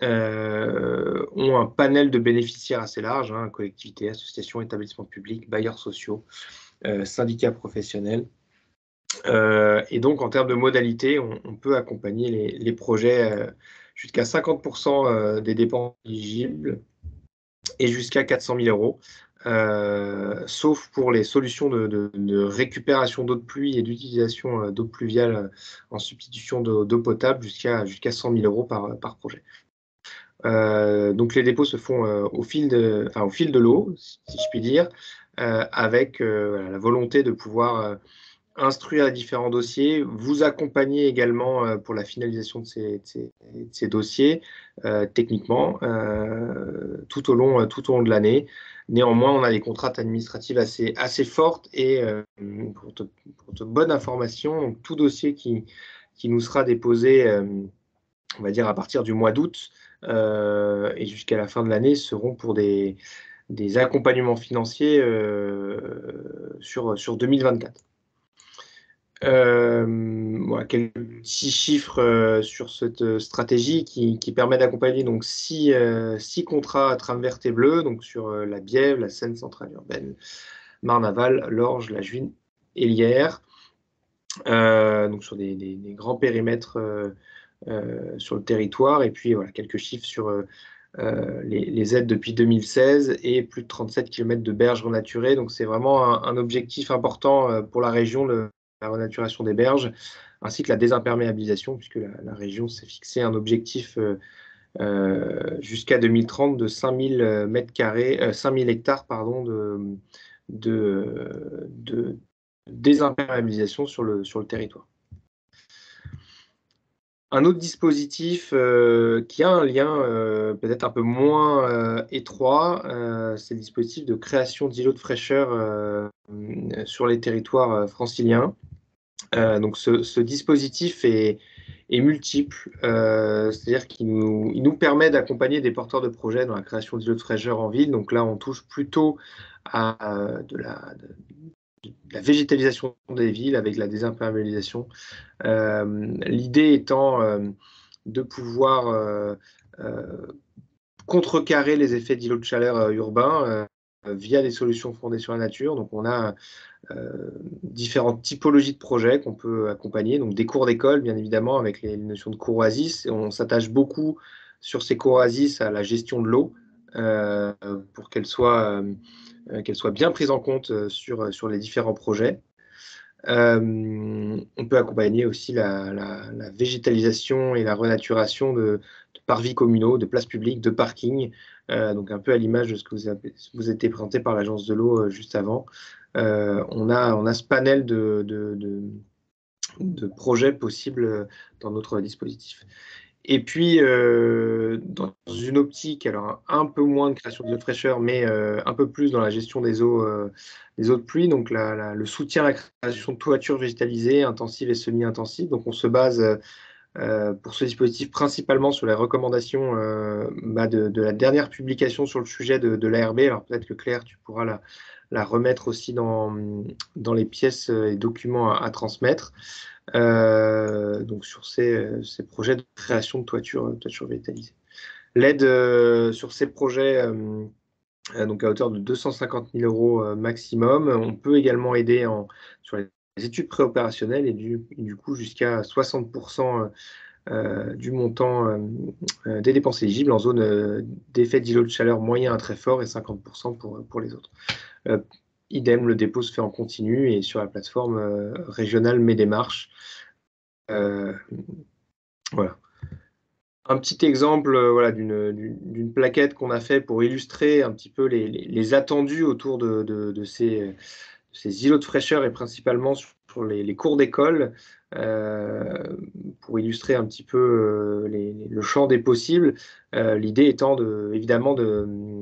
ont un panel de bénéficiaires assez large, hein, collectivités, associations, établissements publics, bailleurs sociaux, syndicats professionnels. Et donc en termes de modalités, on peut accompagner les projets jusqu'à 50% des dépenses éligibles et jusqu'à 400 000 euros. Sauf pour les solutions de récupération d'eau de pluie et d'utilisation d'eau pluviale en substitution d'eau potable jusqu'à 100 000 euros par projet. Donc les dépôts se font au fil de l'eau, si je puis dire, avec la volonté de pouvoir instruire les différents dossiers, vous accompagner également pour la finalisation de ces dossiers techniquement tout au long de l'année. Néanmoins, on a des contraintes administratives assez fortes et pour te bonne information, donc, tout dossier qui nous sera déposé, on va dire à partir du mois d'août et jusqu'à la fin de l'année seront pour des accompagnements financiers sur 2024. Voilà, quelques petits chiffres sur cette stratégie qui permet d'accompagner donc 6 contrats à tram verte et bleu, donc sur la Bièvre, la Seine centrale urbaine, Marne-Aval, l'Orge, la Juine et l'Yerre, donc sur des grands périmètres sur le territoire. Et puis voilà, quelques chiffres sur les aides depuis 2016 et plus de 37 km de berges renaturées. Donc c'est vraiment un objectif important pour la région, la renaturation des berges, ainsi que la désimperméabilisation, puisque la région s'est fixé un objectif jusqu'à 2030 de 5000 hectares de désimperméabilisation sur le territoire. Un autre dispositif qui a un lien peut-être un peu moins étroit, c'est le dispositif de création d'îlots de fraîcheur sur les territoires franciliens. Donc ce dispositif est multiple, c'est-à-dire qu'il nous permet d'accompagner des porteurs de projets dans la création d'îlots de fraîcheur en ville. Donc là, on touche plutôt à de la végétalisation des villes avec la désimperméabilisation. L'idée étant de pouvoir contrecarrer les effets d'îlots de chaleur urbains via des solutions fondées sur la nature. Donc, on a différentes typologies de projets qu'on peut accompagner. Donc, des cours d'école, bien évidemment, avec les notions de cours oasis. On s'attache beaucoup sur ces cours oasis à la gestion de l'eau pour qu'elle soit bien prise en compte sur les différents projets. On peut accompagner aussi la végétalisation et la renaturation de parvis communaux, de places publiques, de parkings, donc un peu à l'image de ce que vous a été présenté par l'Agence de l'eau juste avant. On a ce panel de projets possibles dans notre dispositif. Et puis, dans une optique, alors un peu moins de création de fraîcheur, mais un peu plus dans la gestion des eaux de pluie, donc le soutien à la création de toitures végétalisées, intensives et semi-intensives. Donc, on se base pour ce dispositif principalement sur les recommandations de la dernière publication sur le sujet de l'ARB. Alors, peut-être que Claire, tu pourras la remettre aussi dans les pièces et documents à transmettre. Donc sur ces projets de création de toiture végétalisée. L'aide sur ces projets, donc à hauteur de 250 000 € maximum. On peut également aider sur les études préopérationnelles et du coup jusqu'à 60% du montant des dépenses éligibles en zone d'effet d'îlot de chaleur moyen à très fort et 50% pour les autres. Idem, le dépôt se fait en continu et sur la plateforme régionale Mes Démarches. Voilà. Un petit exemple d'une plaquette qu'on a fait pour illustrer un petit peu les attendus autour de ces îlots de fraîcheur et principalement sur les cours d'école pour illustrer un petit peu le champ des possibles. L'idée étant évidemment de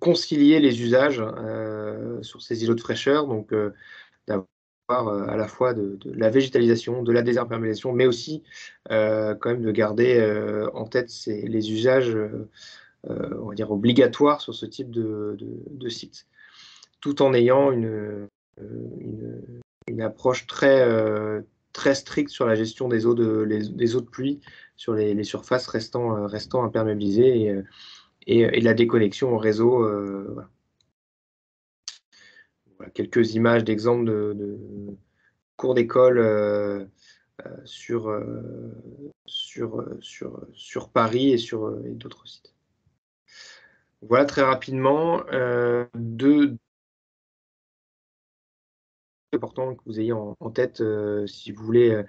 concilier les usages sur ces îlots de fraîcheur, donc d'avoir à la fois de la végétalisation, de la désimperméabilisation, mais aussi quand même de garder en tête les usages on va dire obligatoires sur ce type de site, tout en ayant une approche très stricte sur la gestion des eaux de pluie sur les surfaces restant imperméabilisées et la déconnexion au réseau. Voilà, quelques images d'exemples de cours d'école sur Paris et d'autres sites. Voilà très rapidement deux important que vous ayez en tête si vous voulez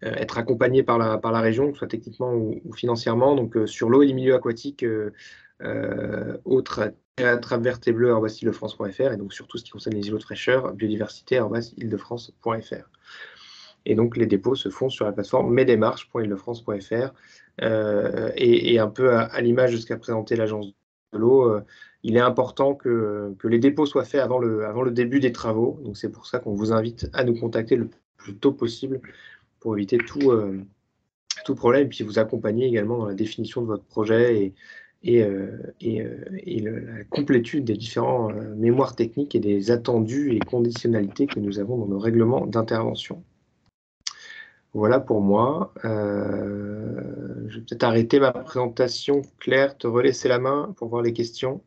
être accompagné par la région, que ce soit techniquement ou financièrement. Donc sur l'eau et les milieux aquatiques, autres @ile-de-france.fr et donc sur tout ce qui concerne les îlots de fraîcheur, biodiversité @ile-de-france.fr. Et donc les dépôts se font sur la plateforme mesdémarches.ile-de-france.fr et un peu à l'image de ce qu'a présenté l'Agence de l'eau, il est important que les dépôts soient faits avant le début des travaux. Donc c'est pour ça qu'on vous invite à nous contacter le plus tôt possible pour éviter tout problème et puis vous accompagner également dans la définition de votre projet et la complétude des différents mémoires techniques et des attendus et conditionnalités que nous avons dans nos règlements d'intervention. Voilà pour moi. Je vais peut-être arrêter ma présentation. Claire, te relaisser la main pour voir les questions.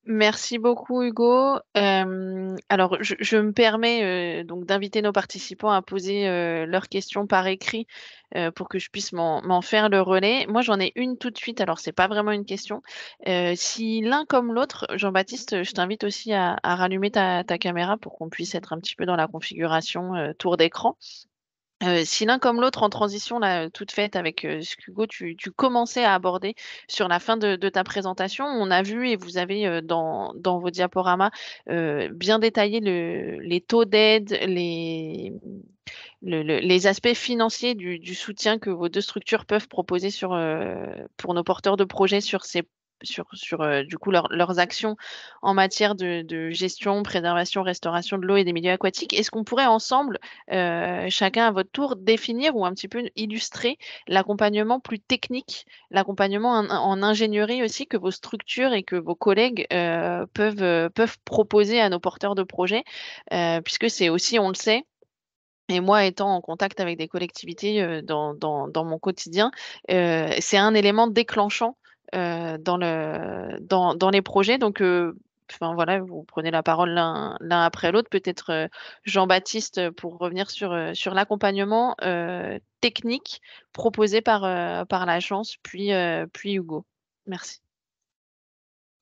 Merci beaucoup Hugo. Alors je me permets donc d'inviter nos participants à poser leurs questions par écrit pour que je puisse m'en faire le relais. Moi j'en ai une tout de suite, alors c'est pas vraiment une question. Si l'un comme l'autre, Jean-Baptiste, je t'invite aussi à rallumer ta caméra pour qu'on puisse être un petit peu dans la configuration tour d'écran. Si l'un comme l'autre en transition là, toute faite avec, ce qu'Hugo tu commençais à aborder sur la fin de ta présentation. On a vu et vous avez, dans vos diaporamas, bien détaillé les taux d'aide, les aspects financiers du soutien que vos 2 structures peuvent proposer pour nos porteurs de projets sur du coup leurs actions en matière de gestion, préservation, restauration de l'eau et des milieux aquatiques. Est-ce qu'on pourrait ensemble, chacun à votre tour, définir ou un petit peu illustrer l'accompagnement plus technique, l'accompagnement en ingénierie aussi que vos structures et que vos collègues, peuvent proposer à nos porteurs de projets? Puisque c'est aussi, on le sait, et moi, étant en contact avec des collectivités, dans mon quotidien, c'est un élément déclenchant, dans les projets. Donc, enfin voilà, vous prenez la parole l'un après l'autre. Peut-être Jean-Baptiste pour revenir sur l'accompagnement technique proposé par l'agence, puis Hugo. Merci.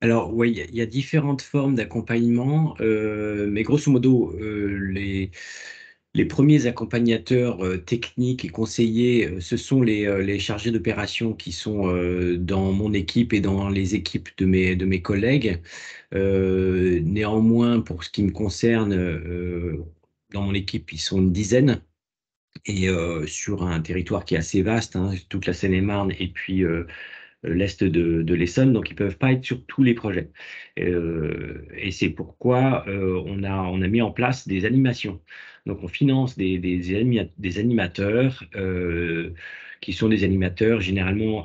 Alors, oui, il y a différentes formes d'accompagnement, mais grosso modo, les premiers accompagnateurs techniques et conseillers, ce sont les chargés d'opération qui sont dans mon équipe et dans les équipes de mes collègues. Néanmoins, pour ce qui me concerne, dans mon équipe, ils sont une dizaine. Et sur un territoire qui est assez vaste, hein, toute la Seine-et-Marne, et puis l'est de l'Essonne, donc ils peuvent pas être sur tous les projets. Et c'est pourquoi on a mis en place des animations. Donc on finance des animateurs qui sont des animateurs généralement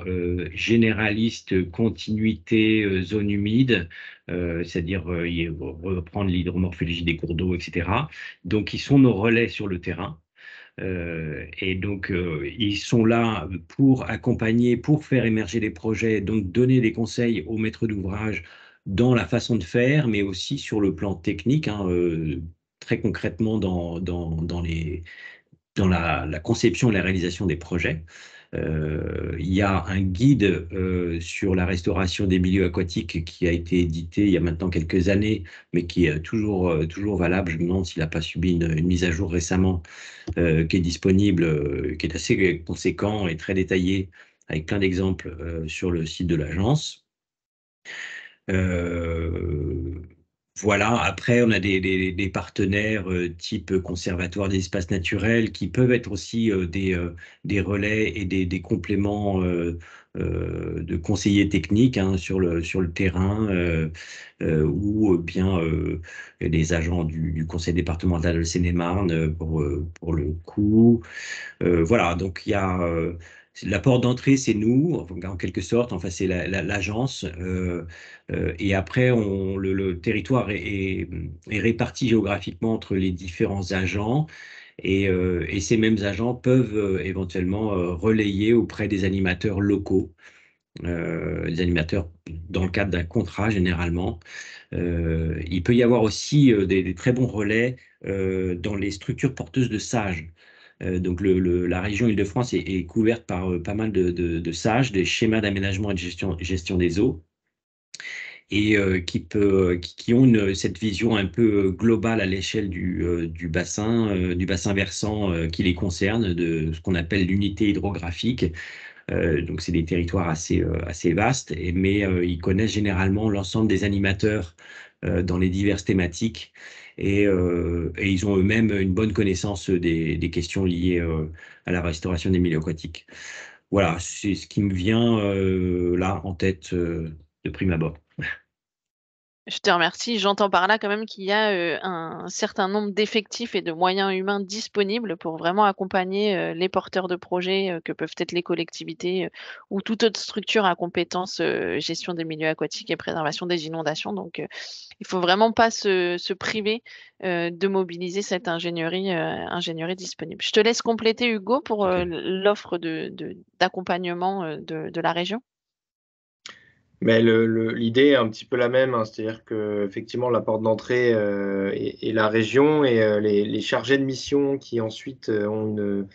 généralistes, continuité, zone humide, c'est-à-dire reprendre l'hydromorphologie des cours d'eau, etc. Donc ils sont nos relais sur le terrain. Et donc, ils sont là pour accompagner, pour faire émerger les projets, donc donner des conseils aux maîtres d'ouvrage dans la façon de faire, mais aussi sur le plan technique, hein, très concrètement dans la conception et la réalisation des projets. Il y a un guide sur la restauration des milieux aquatiques qui a été édité il y a maintenant quelques années, mais qui est toujours valable. Je me demande s'il n'a pas subi une mise à jour récemment, qui est disponible, qui est assez conséquent et très détaillé, avec plein d'exemples sur le site de l'agence. Voilà, après, on a des partenaires type Conservatoire des espaces naturels qui peuvent être aussi des relais et des compléments de conseillers techniques, hein, sur le terrain, ou bien les agents du conseil départemental de Seine-et-Marne pour le coup. Voilà, donc il y a la porte d'entrée, c'est nous, en quelque sorte, enfin c'est l'agence, et après le territoire est réparti géographiquement entre les différents agents, et ces mêmes agents peuvent éventuellement relayer auprès des animateurs locaux, des animateurs dans le cadre d'un contrat généralement. Il peut y avoir aussi des très bons relais dans les structures porteuses de SAGE. Donc la région Île-de-France est couverte par pas mal de SAGE, des schémas d'aménagement et de gestion des eaux, et qui ont cette vision un peu globale à l'échelle du bassin versant qui les concerne, de ce qu'on appelle l'unité hydrographique. Donc c'est des territoires assez vastes, mais ils connaissent généralement l'ensemble des animateurs dans les diverses thématiques, et ils ont eux-mêmes une bonne connaissance des questions liées à la restauration des milieux aquatiques. Voilà, c'est ce qui me vient là en tête de prime abord. Je te remercie. J'entends par là quand même qu'il y a, un certain nombre d'effectifs et de moyens humains disponibles pour vraiment accompagner, les porteurs de projets, que peuvent être les collectivités, ou toute autre structure à compétence, gestion des milieux aquatiques et préservation des inondations. Donc, il faut vraiment pas se priver, de mobiliser cette ingénierie disponible. Je te laisse compléter Hugo pour, Ok. l'offre d'accompagnement, de la région. Mais l'idée est un petit peu la même, hein, c'est-à-dire que effectivement la porte d'entrée est la région, et les chargés de mission qui ensuite ont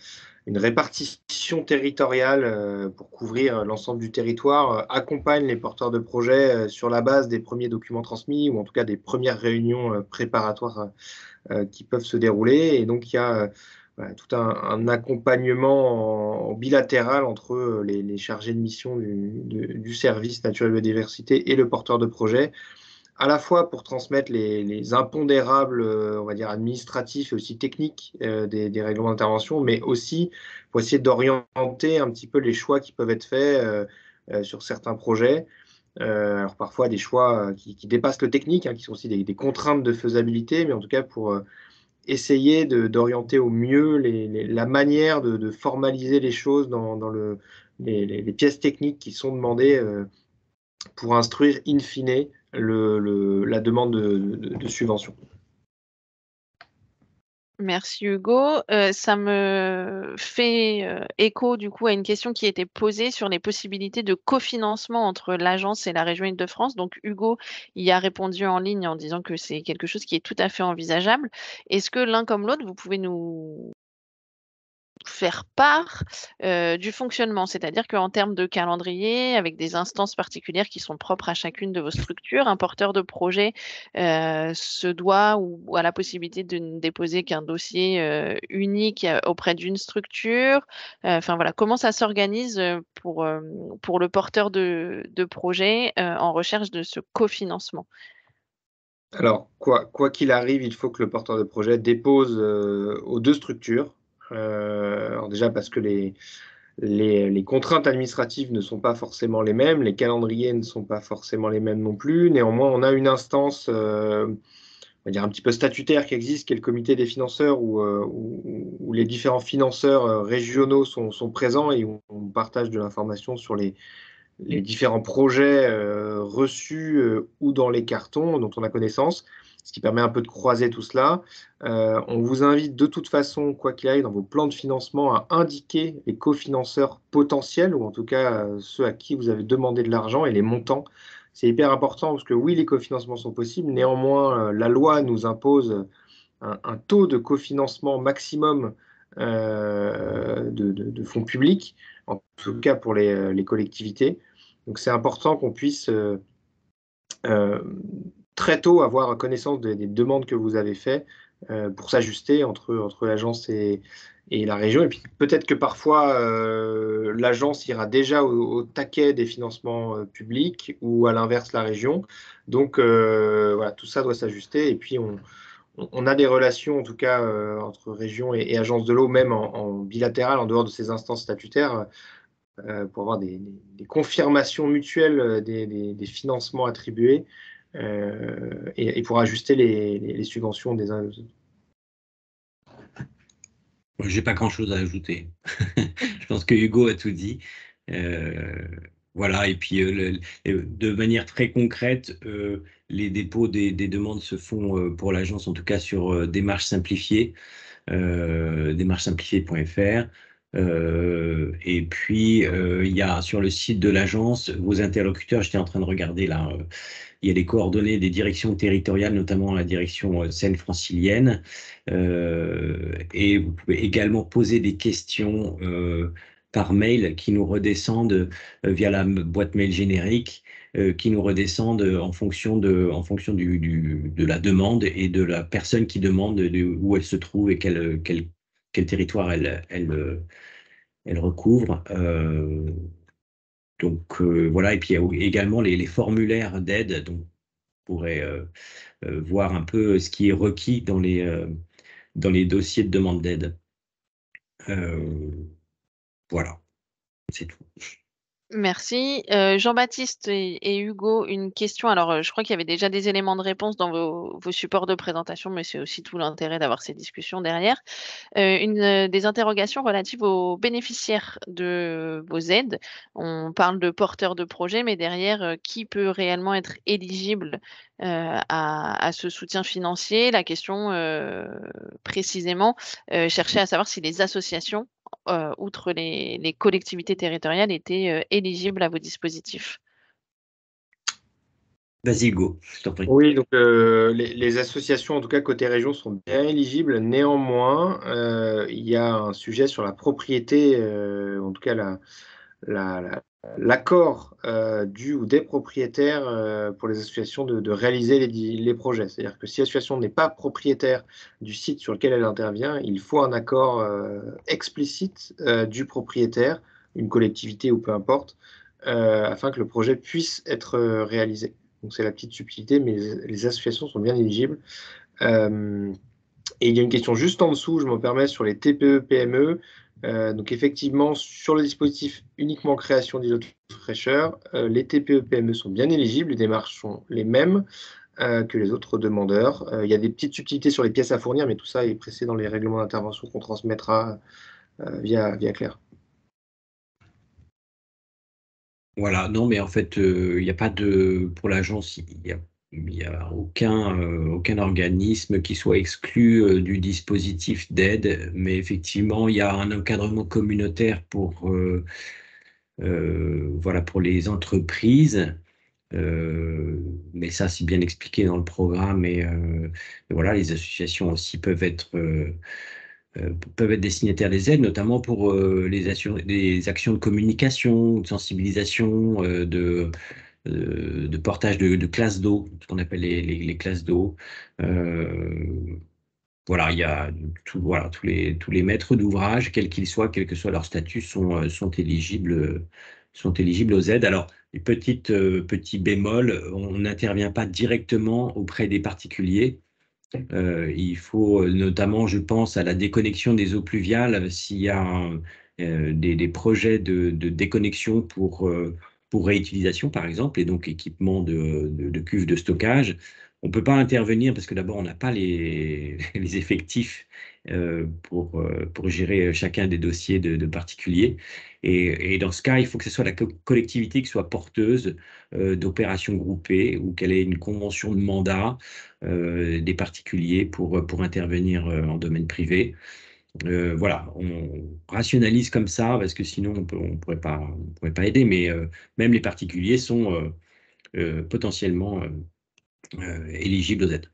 une répartition territoriale pour couvrir l'ensemble du territoire accompagnent les porteurs de projets sur la base des premiers documents transmis, ou en tout cas des premières réunions préparatoires qui peuvent se dérouler. Et donc il y a voilà, tout un accompagnement en bilatéral entre les chargés de mission du service naturel biodiversité et le porteur de projet, à la fois pour transmettre les impondérables, on va dire administratifs et aussi techniques des règlements d'intervention, mais aussi pour essayer d'orienter un petit peu les choix qui peuvent être faits sur certains projets. Alors parfois des choix qui dépassent le technique, hein, qui sont aussi des contraintes de faisabilité, mais en tout cas pour essayer d'orienter au mieux la manière de formaliser les choses dans les pièces techniques qui sont demandées pour instruire in fine la demande de subvention. Merci Hugo. Ça me fait écho du coup à une question qui a été posée sur les possibilités de cofinancement entre l'agence et la région Île-de-France. Donc Hugo y a répondu en ligne en disant que c'est quelque chose qui est tout à fait envisageable. Est-ce que l'un comme l'autre, vous pouvez nous faire part du fonctionnement? C'est-à-dire qu'en termes de calendrier, avec des instances particulières qui sont propres à chacune de vos structures, un porteur de projet se doit ou a la possibilité de ne déposer qu'un dossier unique auprès d'une structure. Enfin voilà, comment ça s'organise pour le porteur de projet en recherche de ce cofinancement? Alors, quoi qu'il arrive, il faut que le porteur de projet dépose aux deux structures. Alors déjà parce que les contraintes administratives ne sont pas forcément les mêmes, les calendriers ne sont pas forcément les mêmes non plus. Néanmoins, on a une instance, on va dire un petit peu statutaire qui existe, qui est le comité des financeurs, où les différents financeurs régionaux sont présents et où on partage de l'information sur les différents projets reçus ou dans les cartons dont on a connaissance, ce qui permet un peu de croiser tout cela. On vous invite de toute façon, quoi qu'il arrive, dans vos plans de financement, à indiquer les cofinanceurs potentiels, ou en tout cas ceux à qui vous avez demandé de l'argent et les montants. C'est hyper important parce que oui, les cofinancements sont possibles, néanmoins, la loi nous impose un taux de cofinancement maximum de fonds publics, en tout cas pour les collectivités. Donc c'est important qu'on puisse très tôt avoir connaissance des demandes que vous avez faites pour s'ajuster entre l'agence et la région. Et puis peut-être que parfois l'agence ira déjà au taquet des financements publics ou à l'inverse la région. Donc voilà, tout ça doit s'ajuster. Et puis on a des relations en tout cas entre région et agence de l'eau, même en bilatéral, en dehors de ces instances statutaires, pour avoir des confirmations mutuelles des financements attribués et pour ajuster les subventions des uns et des autres. J'ai pas grand-chose à ajouter. Je pense que Hugo a tout dit. Voilà, et puis de manière très concrète, les dépôts des demandes se font pour l'agence, en tout cas sur démarche simplifiée, démarchesimplifiée.fr. Et puis, il y a sur le site de l'agence, vos interlocuteurs, j'étais en train de regarder là, il y a les coordonnées des directions territoriales, notamment la direction Seine-Francilienne. Et vous pouvez également poser des questions par mail qui nous redescendent via la boîte mail générique, qui nous redescendent en fonction de la demande et de la personne qui demande où elle se trouve et quel territoire elle recouvre. Donc voilà, et puis il y a également les formulaires d'aide, donc vous pourrez voir un peu ce qui est requis dans les dossiers de demande d'aide. Voilà, c'est tout. Merci. Jean-Baptiste et Hugo, une question. Alors, je crois qu'il y avait déjà des éléments de réponse dans vos supports de présentation, mais c'est aussi tout l'intérêt d'avoir ces discussions derrière. Des interrogations relatives aux bénéficiaires de vos aides. On parle de porteurs de projets, mais derrière, qui peut réellement être éligible à ce soutien financier? La question précisément cherchait à savoir si les associations, outre les collectivités territoriales, étaient éligibles à vos dispositifs. Vas-y Hugo, je t'en prie. Oui, donc les associations, en tout cas côté région, sont bien éligibles. Néanmoins, il y a un sujet sur la propriété, en tout cas l'accord du ou des propriétaires pour les associations de réaliser les projets. C'est-à-dire que si l'association n'est pas propriétaire du site sur lequel elle intervient, il faut un accord explicite du propriétaire, une collectivité ou peu importe, afin que le projet puisse être réalisé. Donc c'est la petite subtilité, mais les associations sont bien éligibles. Et il y a une question juste en dessous, je m'en permets, sur les TPE-PME. Donc effectivement, sur le dispositif uniquement création d'îlots de fraîcheur, les TPE-PME sont bien éligibles, les démarches sont les mêmes que les autres demandeurs. Il y a des petites subtilités sur les pièces à fournir, mais tout ça est précisé dans les règlements d'intervention qu'on transmettra via Claire. Voilà, non, mais en fait, il n'y a pas de. Pour l'agence, il n'y a il n'y a aucun organisme qui soit exclu du dispositif d'aide, mais effectivement, il y a un encadrement communautaire voilà, pour les entreprises. Mais ça, c'est bien expliqué dans le programme. Et voilà, les associations aussi peuvent être destinataires des aides, notamment pour les actions de communication, de sensibilisation, de portage de classes d'eau, ce qu'on appelle les classes d'eau. Voilà, il y a voilà, tous les maîtres d'ouvrage, quels qu'ils soient, quel que soit leur statut, sont éligibles aux aides. Alors, les petits bémols, on n'intervient pas directement auprès des particuliers. Il faut notamment, je pense, à la déconnexion des eaux pluviales, s'il y a des projets de déconnexion pour réutilisation, par exemple, et donc équipement de cuves de stockage. On ne peut pas intervenir parce que d'abord, on n'a pas les effectifs pour gérer chacun des dossiers de particuliers. Et dans ce cas, il faut que ce soit la collectivité qui soit porteuse d'opérations groupées ou qu'elle ait une convention de mandat des particuliers pour intervenir en domaine privé. Voilà, on rationalise comme ça parce que sinon on pourrait pas aider, mais même les particuliers sont potentiellement éligibles aux aides.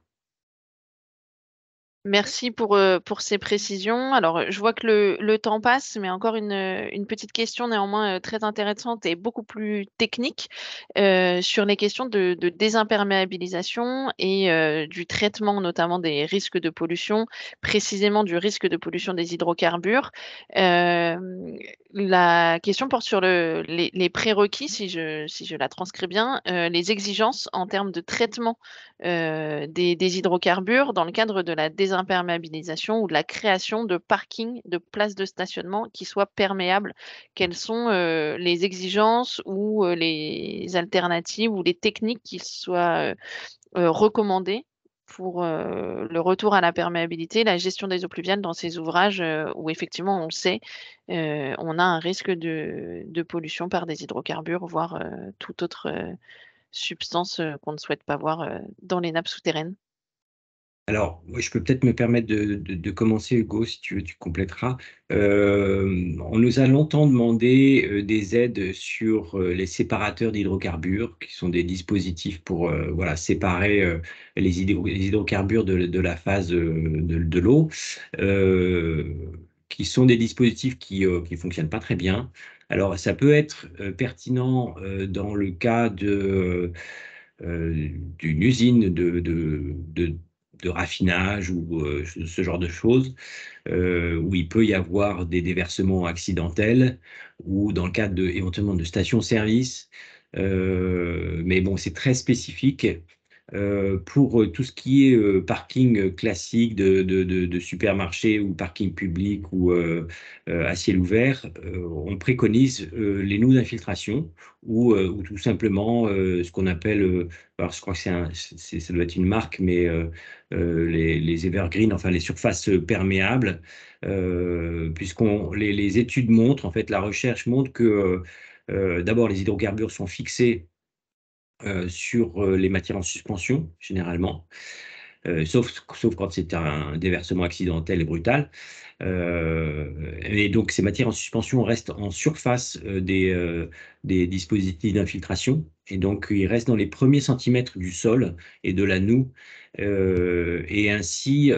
Merci pour ces précisions. Alors, je vois que le temps passe, mais encore une petite question néanmoins très intéressante et beaucoup plus technique sur les questions de désimperméabilisation et du traitement notamment des risques de pollution, précisément du risque de pollution des hydrocarbures. La question porte sur les prérequis, si je la transcris bien, les exigences en termes de traitement des hydrocarbures dans le cadre de la désimperméabilisation ou de la création de parkings, de places de stationnement qui soient perméables. Quelles sont les exigences ou les alternatives ou les techniques qui soient recommandées pour le retour à la perméabilité, la gestion des eaux pluviales dans ces ouvrages où effectivement on le sait, on a un risque de pollution par des hydrocarbures, voire toute autre substance qu'on ne souhaite pas voir dans les nappes souterraines. Alors, moi, je peux peut-être me permettre de commencer, Hugo, si tu veux, tu compléteras. On nous a longtemps demandé des aides sur les séparateurs d'hydrocarbures, qui sont des dispositifs pour voilà, séparer les hydrocarbures de la phase de l'eau, qui sont des dispositifs qui fonctionnent pas très bien. Alors, ça peut être pertinent dans le cas d'une usine de raffinage ou ce genre de choses, où il peut y avoir des déversements accidentels ou dans le cadre éventuellement de stations-service. Mais bon, c'est très spécifique. Pour tout ce qui est parking classique de supermarché ou parking public ou à ciel ouvert, on préconise les noues d'infiltration ou tout simplement ce qu'on appelle, alors je crois que ça doit être une marque, mais les evergreen, enfin les surfaces perméables, puisqu'on les études montrent, en fait, la recherche montre que d'abord les hydrocarbures sont fixés sur les matières en suspension, généralement, sauf quand c'est un déversement accidentel et brutal. Et donc, ces matières en suspension restent en surface des dispositifs d'infiltration. Et donc, ils restent dans les premiers centimètres du sol et de la noue. Et ainsi,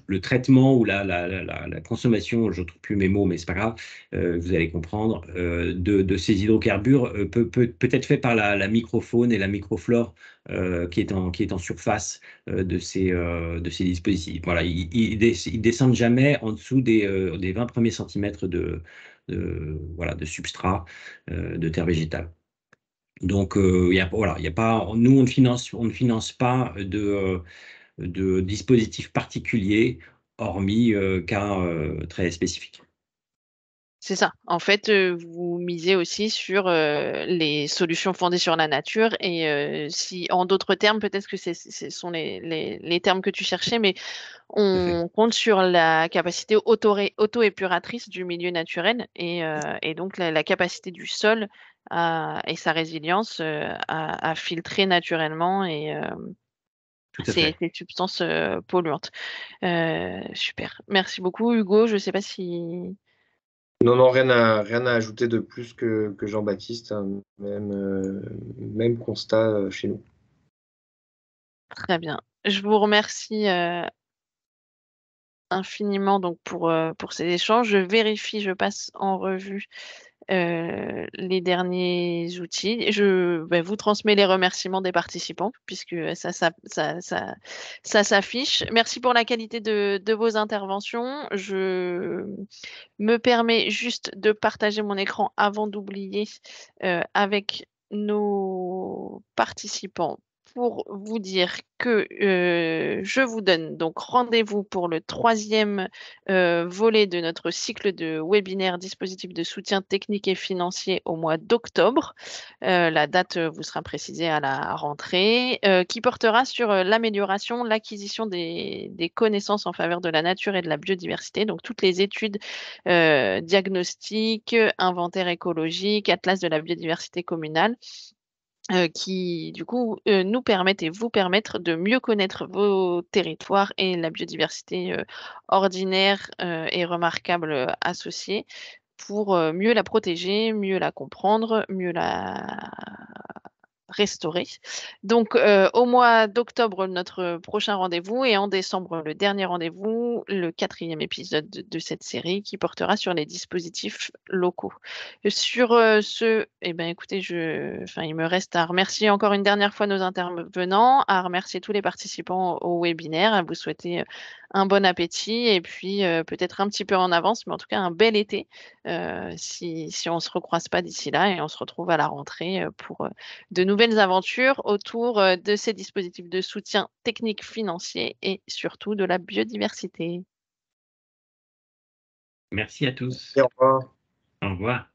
le traitement ou la consommation, je ne trouve plus mes mots, mais c'est pas grave, vous allez comprendre, de ces hydrocarbures peut être fait par la microfaune et la microflore qui est en surface de ces dispositifs. Voilà, ils descendent jamais en dessous des 20 premiers centimètres voilà, de substrat de terre végétale. Donc, voilà, il y a pas, nous, on ne finance pas de dispositifs particuliers, hormis cas très spécifiques. C'est ça. En fait, vous misez aussi sur les solutions fondées sur la nature et si en d'autres termes, peut-être que ce sont les termes que tu cherchais, mais Tout à fait. on compte sur la capacité auto-épuratrice du milieu naturel et donc la capacité du sol et sa résilience à filtrer naturellement et Tout à fait. ces substances polluantes. Super. Merci beaucoup, Hugo. Je ne sais pas si. Non, rien à ajouter de plus que Jean-Baptiste, hein. Même constat chez nous. Très bien. Je vous remercie infiniment donc pour ces échanges. Je vérifie, je passe en revue les derniers outils. Je vous transmets les remerciements des participants puisque ça s'affiche. Merci pour la qualité de vos interventions. Je me permets juste de partager mon écran avant d'oublier avec nos participants pour vous dire que je vous donne donc rendez-vous pour le 3e volet de notre cycle de webinaire dispositifs de soutien technique et financier au mois d'octobre. La date vous sera précisée à la rentrée, qui portera sur l'amélioration, l'acquisition des connaissances en faveur de la nature et de la biodiversité. Donc toutes les études diagnostic, inventaire écologique, atlas de la biodiversité communale, qui du coup nous permettent et vous permettre de mieux connaître vos territoires et la biodiversité ordinaire et remarquable associée pour mieux la protéger, mieux la comprendre, mieux la restaurée. Donc, au mois d'octobre, notre prochain rendez-vous et en décembre, le dernier rendez-vous, le 4e épisode de cette série qui portera sur les dispositifs locaux. Sur ce, eh ben, écoutez, il me reste à remercier encore une dernière fois nos intervenants, à remercier tous les participants au webinaire, à vous souhaiter un bon appétit et puis peut-être un petit peu en avance, mais en tout cas un bel été si on ne se recroise pas d'ici là et on se retrouve à la rentrée pour de nouvelles aventures autour de ces dispositifs de soutien technique, financier et surtout de la biodiversité. Merci à tous. Et au revoir. Au revoir.